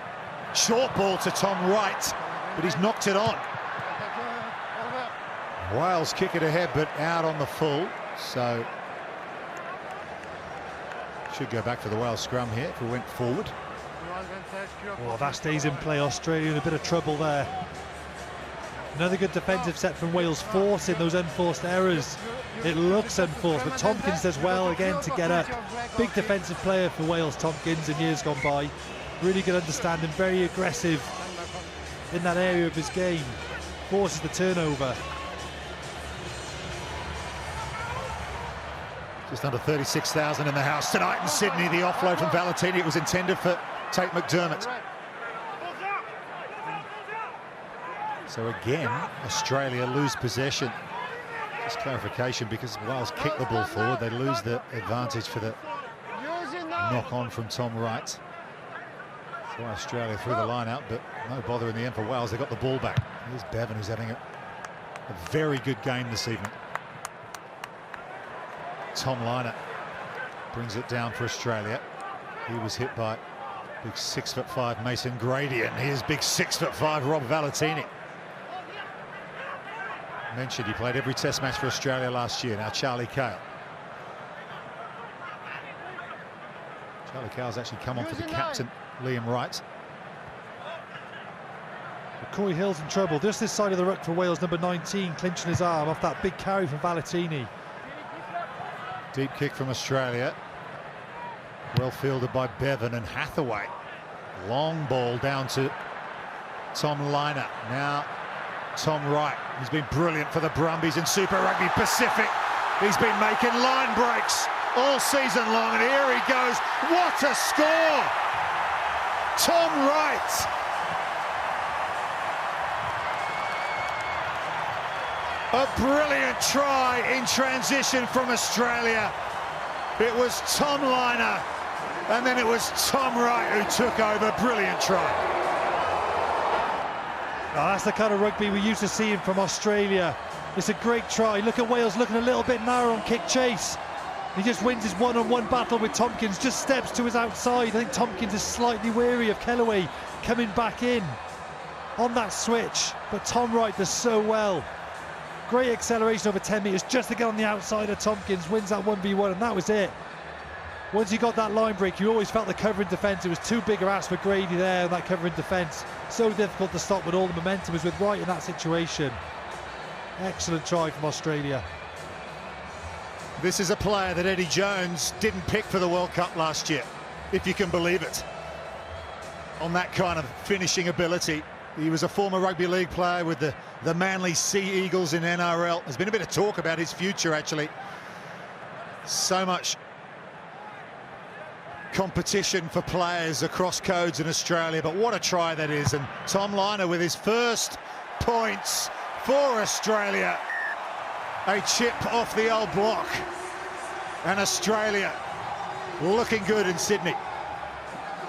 A: Short ball to Tom Wright, but he's knocked it on. Wales kick it ahead, but out on the full. So should go back for the Wales scrum here if we went forward.
B: Oh, that stays in play. Australia in a bit of trouble there. Another good defensive set from Wales, forcing those unforced errors. It looks unforced, but Tompkins does well again to get up. Big defensive player for Wales, Tompkins, in years gone by. Really good understanding, very aggressive in that area of his game. Forces the turnover.
A: Just under 36,000 in the house tonight in Sydney. The offload from Valentini, it was intended for Tate McDermott. So again, Australia lose possession. Just clarification, because Wales kick the ball forward, they lose the advantage for the knock on from Tom Wright. So Australia threw the line out, but no bother in the end for Wales. They got the ball back. Here's Bevan, who's having a very good game this evening. Tom Lynagh brings it down for Australia. He was hit by big 6'5" Mason Grady, and here's big 6'5" Rob Valentini. Mentioned he played every test match for Australia last year. Now Charlie Cale. Charlie Cale's actually come on for the captain, Liam Wright.
B: Corey Hill's in trouble. Just this side of the ruck for Wales, number 19, clinching his arm off that big carry from Valentini.
A: Deep kick from Australia. Well fielded by Bevan and Hathaway. Long ball down to Tom Lynagh. Now Tom Wright. He's been brilliant for the Brumbies in Super Rugby Pacific. He's been making line breaks all season long, and here he goes. What a score! Tom Wright. A brilliant try in transition from Australia. It was Tom Lynagh, and then it was Tom Wright who took over. Brilliant try.
B: Oh, that's the kind of rugby we're used to seeing from Australia. It's a great try. Look at Wales looking a little bit narrow on kick chase. He just wins his one-on-one battle with Tompkins, just steps to his outside. I think Tompkins is slightly weary of Kellaway coming back in on that switch, but Tom Wright does so well. Great acceleration over 10 metres just to get on the outside of Tompkins, wins that 1v1, and that was it. Once he got that line break, you always felt the covering defence. It was too big a ask for Grady there on that covering defence. So difficult to stop when all the momentum was with Wright in that situation. Excellent try from Australia.
A: This is a player that Eddie Jones didn't pick for the World Cup last year, if you can believe it. On that kind of finishing ability. He was a former rugby league player with the Manly Sea Eagles in NRL. There's been a bit of talk about his future, actually. So much competition for players across codes in Australia, but what a try that is. And Tom Lynagh with his first points for Australia. A chip off the old block, and Australia looking good in Sydney.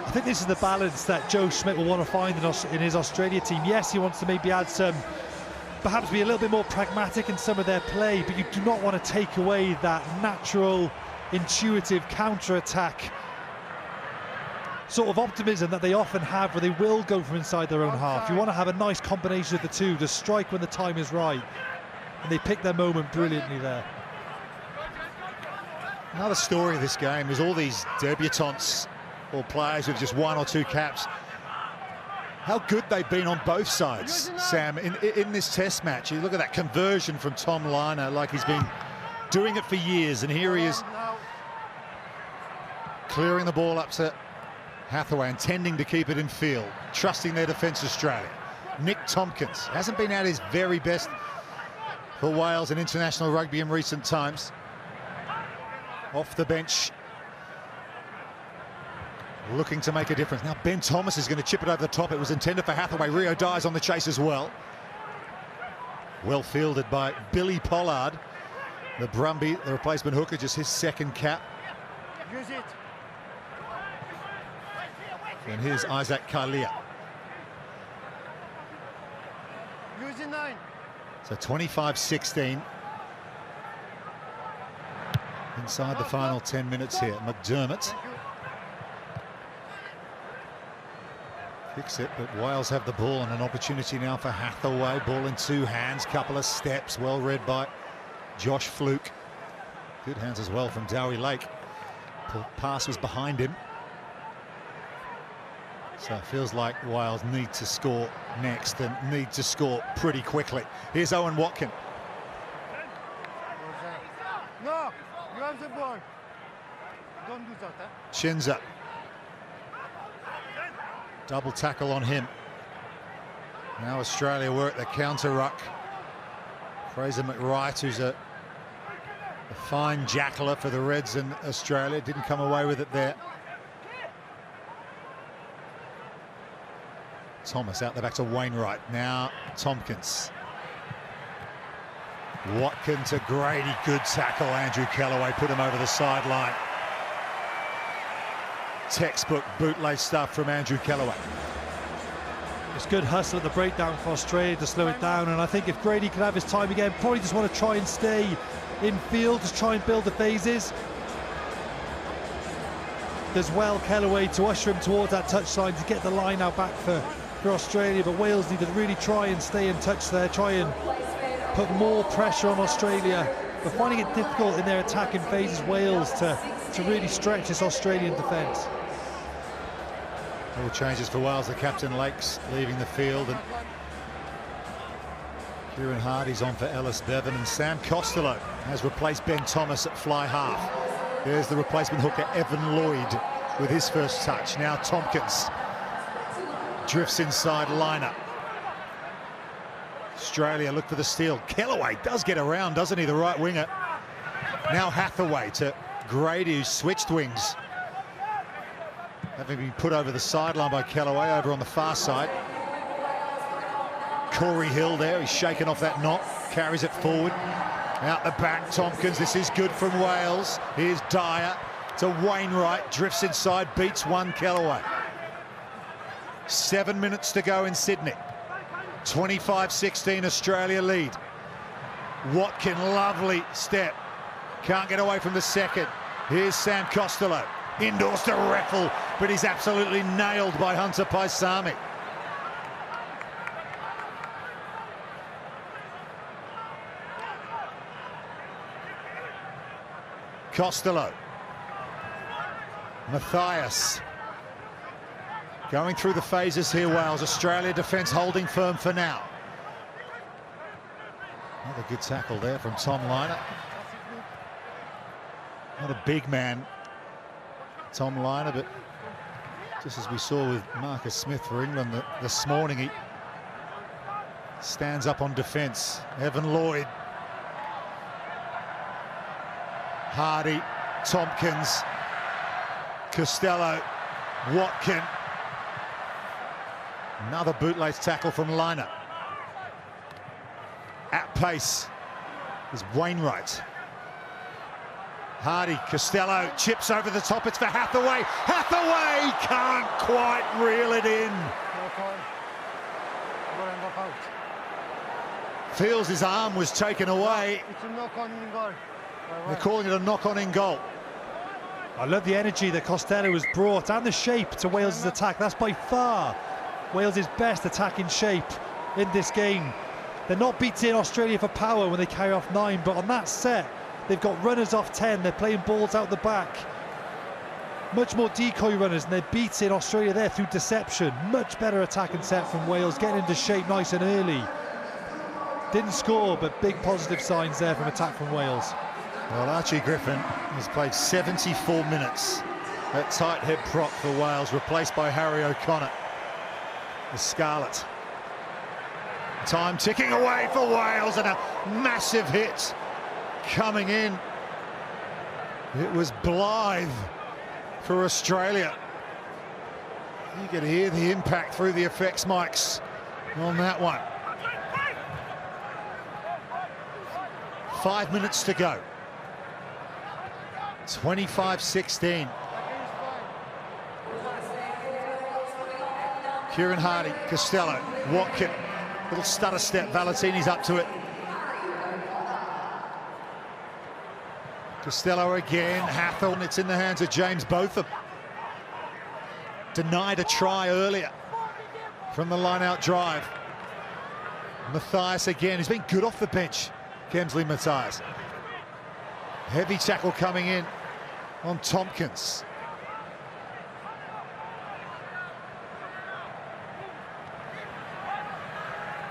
B: I think this is the balance that Joe Schmidt will want to find in his Australia team. Yes, he wants to maybe add some, perhaps be a little bit more pragmatic in some of their play, but you do not want to take away that natural, intuitive counter-attack sort of optimism that they often have, where they will go from inside their own half. You want to have a nice combination of the two to strike when the time is right, and they pick their moment brilliantly there.
A: Another story of this game is all these debutantes or players with just one or two caps. How good they've been on both sides, Sam, in this test match. You look at that conversion from Tom Lynagh, like he's been doing it for years, and here he is clearing the ball up to Hathaway, intending to keep it in field, trusting their defence, Australia. Nick Tompkins hasn't been at his very best for Wales in international rugby in recent times. Off the bench, looking to make a difference. Now Ben Thomas is going to chip it over the top. It was intended for Hathaway. Rio Dyer's on the chase as well. Well fielded by Billy Pollard. The Brumby, the replacement hooker, just his second cap.
E: Use it.
A: And here's Isaac Kalia.
E: Use it 9.
A: So 25-16. Inside the final 10 minutes here. McDermott. Fix it, but Wales have the ball and an opportunity now for Hathaway. Ball in two hands, couple of steps, well read by Josh Fluke. Good hands as well from Dowie Lake. Pass was behind him. So it feels like Wales need to score next and need to score pretty quickly. Here's Owen Watkin.
E: No, you have the ball. Don't do that, eh?
A: Shinza. Double tackle on him. Now Australia were at the counter ruck. Fraser McWright, who's a fine jackler for the Reds in Australia, didn't come away with it there. Thomas out the back to Wainwright. Now Tompkins. Watkin to Grady. Good tackle. Andrew Kellaway put him over the sideline. Textbook bootleg stuff from Andrew Kellaway.
B: It's good hustle at the breakdown for Australia to slow it down, and I think if Grady could have his time again, probably just want to try and stay in field, just try and build the phases. There's well Kellaway to usher him towards that touchline to get the line out back for Australia, but Wales need to really try and stay in touch there, try and put more pressure on Australia. They're finding it difficult in their attacking phases, Wales, to really stretch this Australian defence.
A: All changes for Wales. The captain Lakes leaving the field, and Kieran Hardy's on for Ellis Bevan, and Sam Costello has replaced Ben Thomas at fly half. There's the replacement hooker Evan Lloyd with his first touch. Now Tompkins drifts inside Liner. Australia look for the steal. Kellaway does get around, doesn't he, the right winger. Now Hathaway to Grady, who switched wings. Having been put over the sideline by Kellaway over on the far side. Corey Hill there, he's shaken off that knot, carries it forward. Out the back, Tompkins, this is good from Wales. Here's Dyer to Wainwright, drifts inside, beats one Kellaway. 7 minutes to go in Sydney. 25-16 Australia lead. Watkin, lovely step. Can't get away from the second. Here's Sam Costello. Indoors to Reffel, but he's absolutely nailed by Hunter Paisami. Costello. Matthias. Going through the phases here, Wales. Australia defence holding firm for now. Another good tackle there from Tom Liner. Not a big man, Tom Liner, but just as we saw with Marcus Smith for England this morning, he stands up on defence. Evan Lloyd. Hardy, Tompkins, Costello, Watkin. Another bootlace tackle from Liner. At pace is Wainwright. Hardy, Costello, chips over the top, it's for Hathaway. Hathaway can't quite reel it in. Feels his arm was taken away.
E: It's a knock-on in goal.
A: They're calling it a knock-on in goal.
B: I love the energy that Costello has brought and the shape to Wales' attack. That's by far Wales' best attacking shape in this game. They're not beating Australia for power when they carry off 9, but on that set, they've got runners off 10. They're playing balls out the back. Much more decoy runners, and they're beating Australia there through deception. Much better attacking set from Wales, getting into shape nice and early. Didn't score, but big positive signs there from attack from Wales.
A: Well, Archie Griffin has played 74 minutes at tight head prop for Wales, replaced by Harry O'Connor, the Scarlet. Time ticking away for Wales, and a massive hit coming in. It was Blythe for Australia. You can hear the impact through the effects mics on that one. 5 minutes to go. 25-16. Kieran Hardy, Costello, Watkin, little stutter step, Valentini's up to it. Costello again, Hathel, it's in the hands of James Botham. Denied a try earlier from the line-out drive. Matthias again, he's been good off the bench, Kemsley Matthias. Heavy tackle coming in on Tompkins.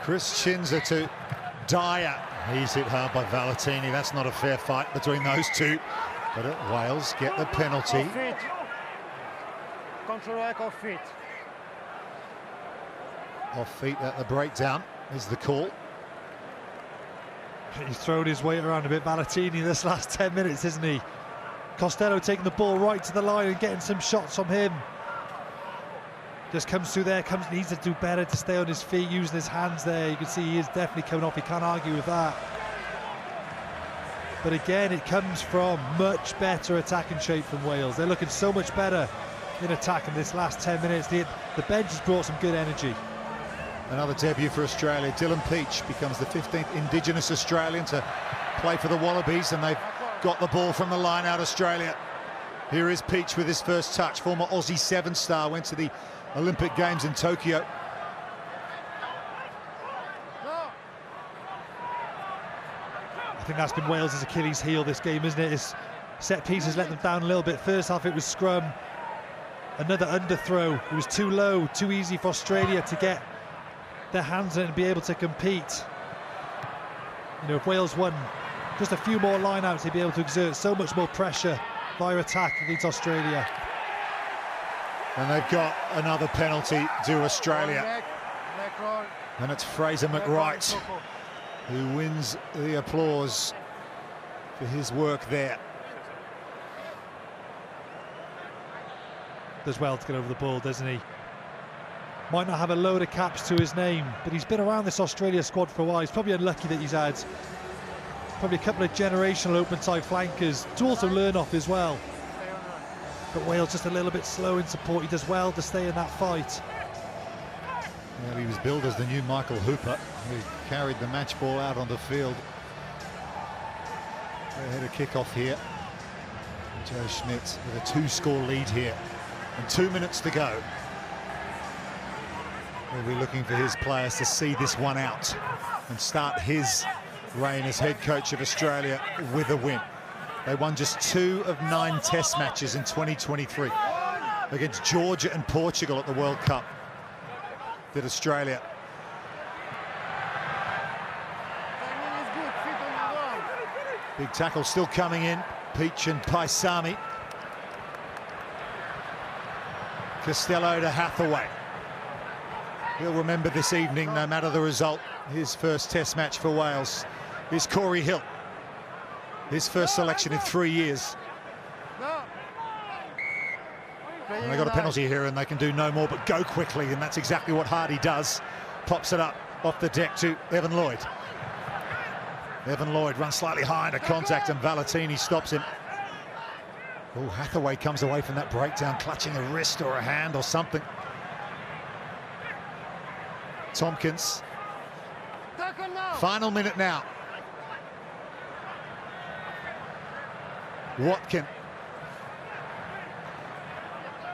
A: Chris Chinza to Dyer. He's hit hard by Valentini. That's not a fair fight between those two. But Wales get the penalty.
E: Off feet. Control work off feet.
A: Off feet at the breakdown is the call.
B: He's thrown his weight around a bit, Valentini, this last 10 minutes, isn't he? Costello taking the ball right to the line and getting some shots from him. Just comes through there, needs to do better to stay on his feet, using his hands there. You can see he is definitely coming off, he can't argue with that. But again, it comes from much better attacking shape from Wales. They're looking so much better in attack in this last 10 minutes. The bench has brought some good energy.
A: Another debut for Australia. Dylan Peach becomes the 15th Indigenous Australian to play for the Wallabies, and they've got the ball from the line out, Australia. Here is Peach with his first touch. Former Aussie 7-star, went to the Olympic Games in Tokyo.
B: I think that's been Wales' Achilles heel this game, isn't it? His set pieces let them down a little bit. First half it was scrum. Another underthrow. It was too low, too easy for Australia to get their hands in and be able to compete. You know, if Wales won just a few more line-outs, they'd be able to exert so much more pressure via attack against Australia.
A: And they've got another penalty to Australia. And it's Fraser McWright who wins the applause for his work there.
B: Does well to get over the ball, doesn't he? Might not have a load of caps to his name, but he's been around this Australia squad for a while. He's probably unlucky that he's had probably a couple of generational open-side flankers to also learn off as well. But Wales just a little bit slow in support. He does well to stay in that fight.
A: Well, he was billed as the new Michael Hooper, who carried the match ball out on the field. They had a kick-off here. Joe Schmidt with a 2-score lead here. And 2 minutes to go. We'll be looking for his players to see this one out and start his reign as head coach of Australia with a win. They won just 2 of 9 test matches in 2023 against Georgia and Portugal at the World Cup. Did Australia. Big tackle still coming in. Peach and Paisami. Costello to Hathaway. He'll remember this evening, no matter the result, his first test match for Wales. Here's Corey Hill. His first selection in 3 years. And they got a penalty here and they can do no more but go quickly, and that's exactly what Hardy does. Pops it up off the deck to Evan Lloyd. Evan Lloyd runs slightly high into contact and Valentini stops him. Oh, Hathaway comes away from that breakdown, clutching a wrist or a hand or something. Tompkins. Final minute now. Watkin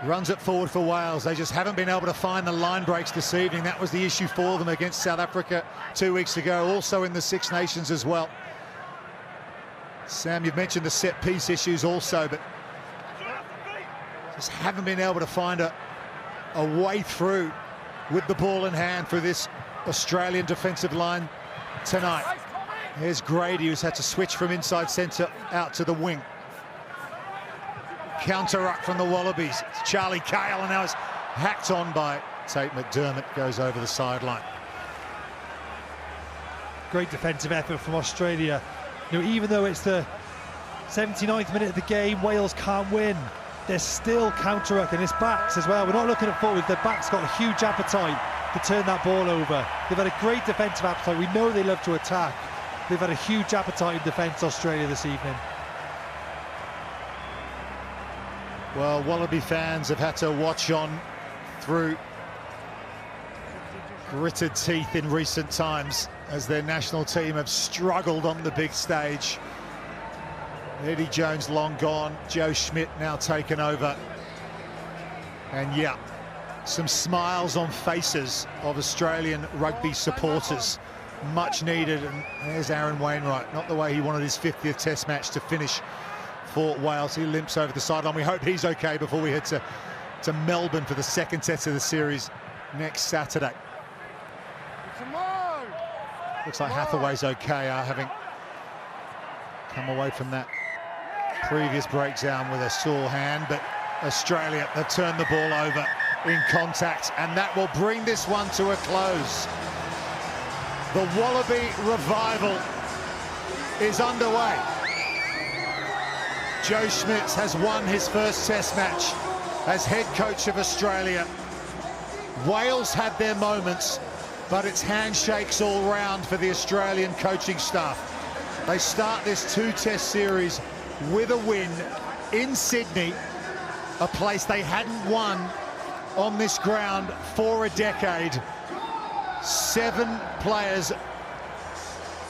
A: runs it forward for Wales. They just haven't been able to find the line breaks this evening. That was the issue for them against South Africa 2 weeks ago, also in the Six Nations as well. Sam, you've mentioned the set piece issues also, but just haven't been able to find a way through with the ball in hand for this Australian defensive line tonight. Here's Grady, who's had to switch from inside centre out to the wing. Counter-up from the Wallabies. It's Charlie Cahill, and now it's hacked on by Tate McDermott, goes over the sideline.
B: Great defensive effort from Australia. You know, even though it's the 79th minute of the game, Wales can't win. They're still counter-rucking. It's backs as well. We're not looking at forward. Their backs got a huge appetite to turn that ball over. They've had a great defensive appetite. We know they love to attack. They've had a huge appetite in defence, Australia, this evening.
A: Well, Wallaby fans have had to watch on through gritted teeth in recent times as their national team have struggled on the big stage. Eddie Jones long gone, Joe Schmidt now taken over. And yeah, some smiles on faces of Australian rugby supporters. Much needed, and there's Aaron Wainwright, not the way he wanted his 50th Test match to finish for Wales. He limps over the sideline. We hope he's okay before we head to Melbourne for the second Test of the series next Saturday. Looks like Hathaway's okay, having come away from that previous breakdown with a sore hand, but Australia have turned the ball over in contact, and that will bring this one to a close. The Wallaby revival is underway. Joe Schmidt has won his first Test match as head coach of Australia. Wales had their moments, but it's handshakes all round for the Australian coaching staff. They start this two-Test series with a win in Sydney, a place they hadn't won on this ground for a decade. 7 players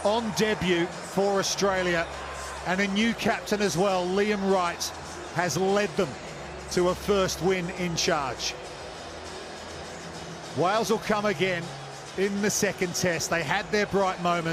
A: on debut for Australia, and a new captain as well. Liam Wright has led them to a first win in charge. Wales will come again in the second Test. They had their bright moments.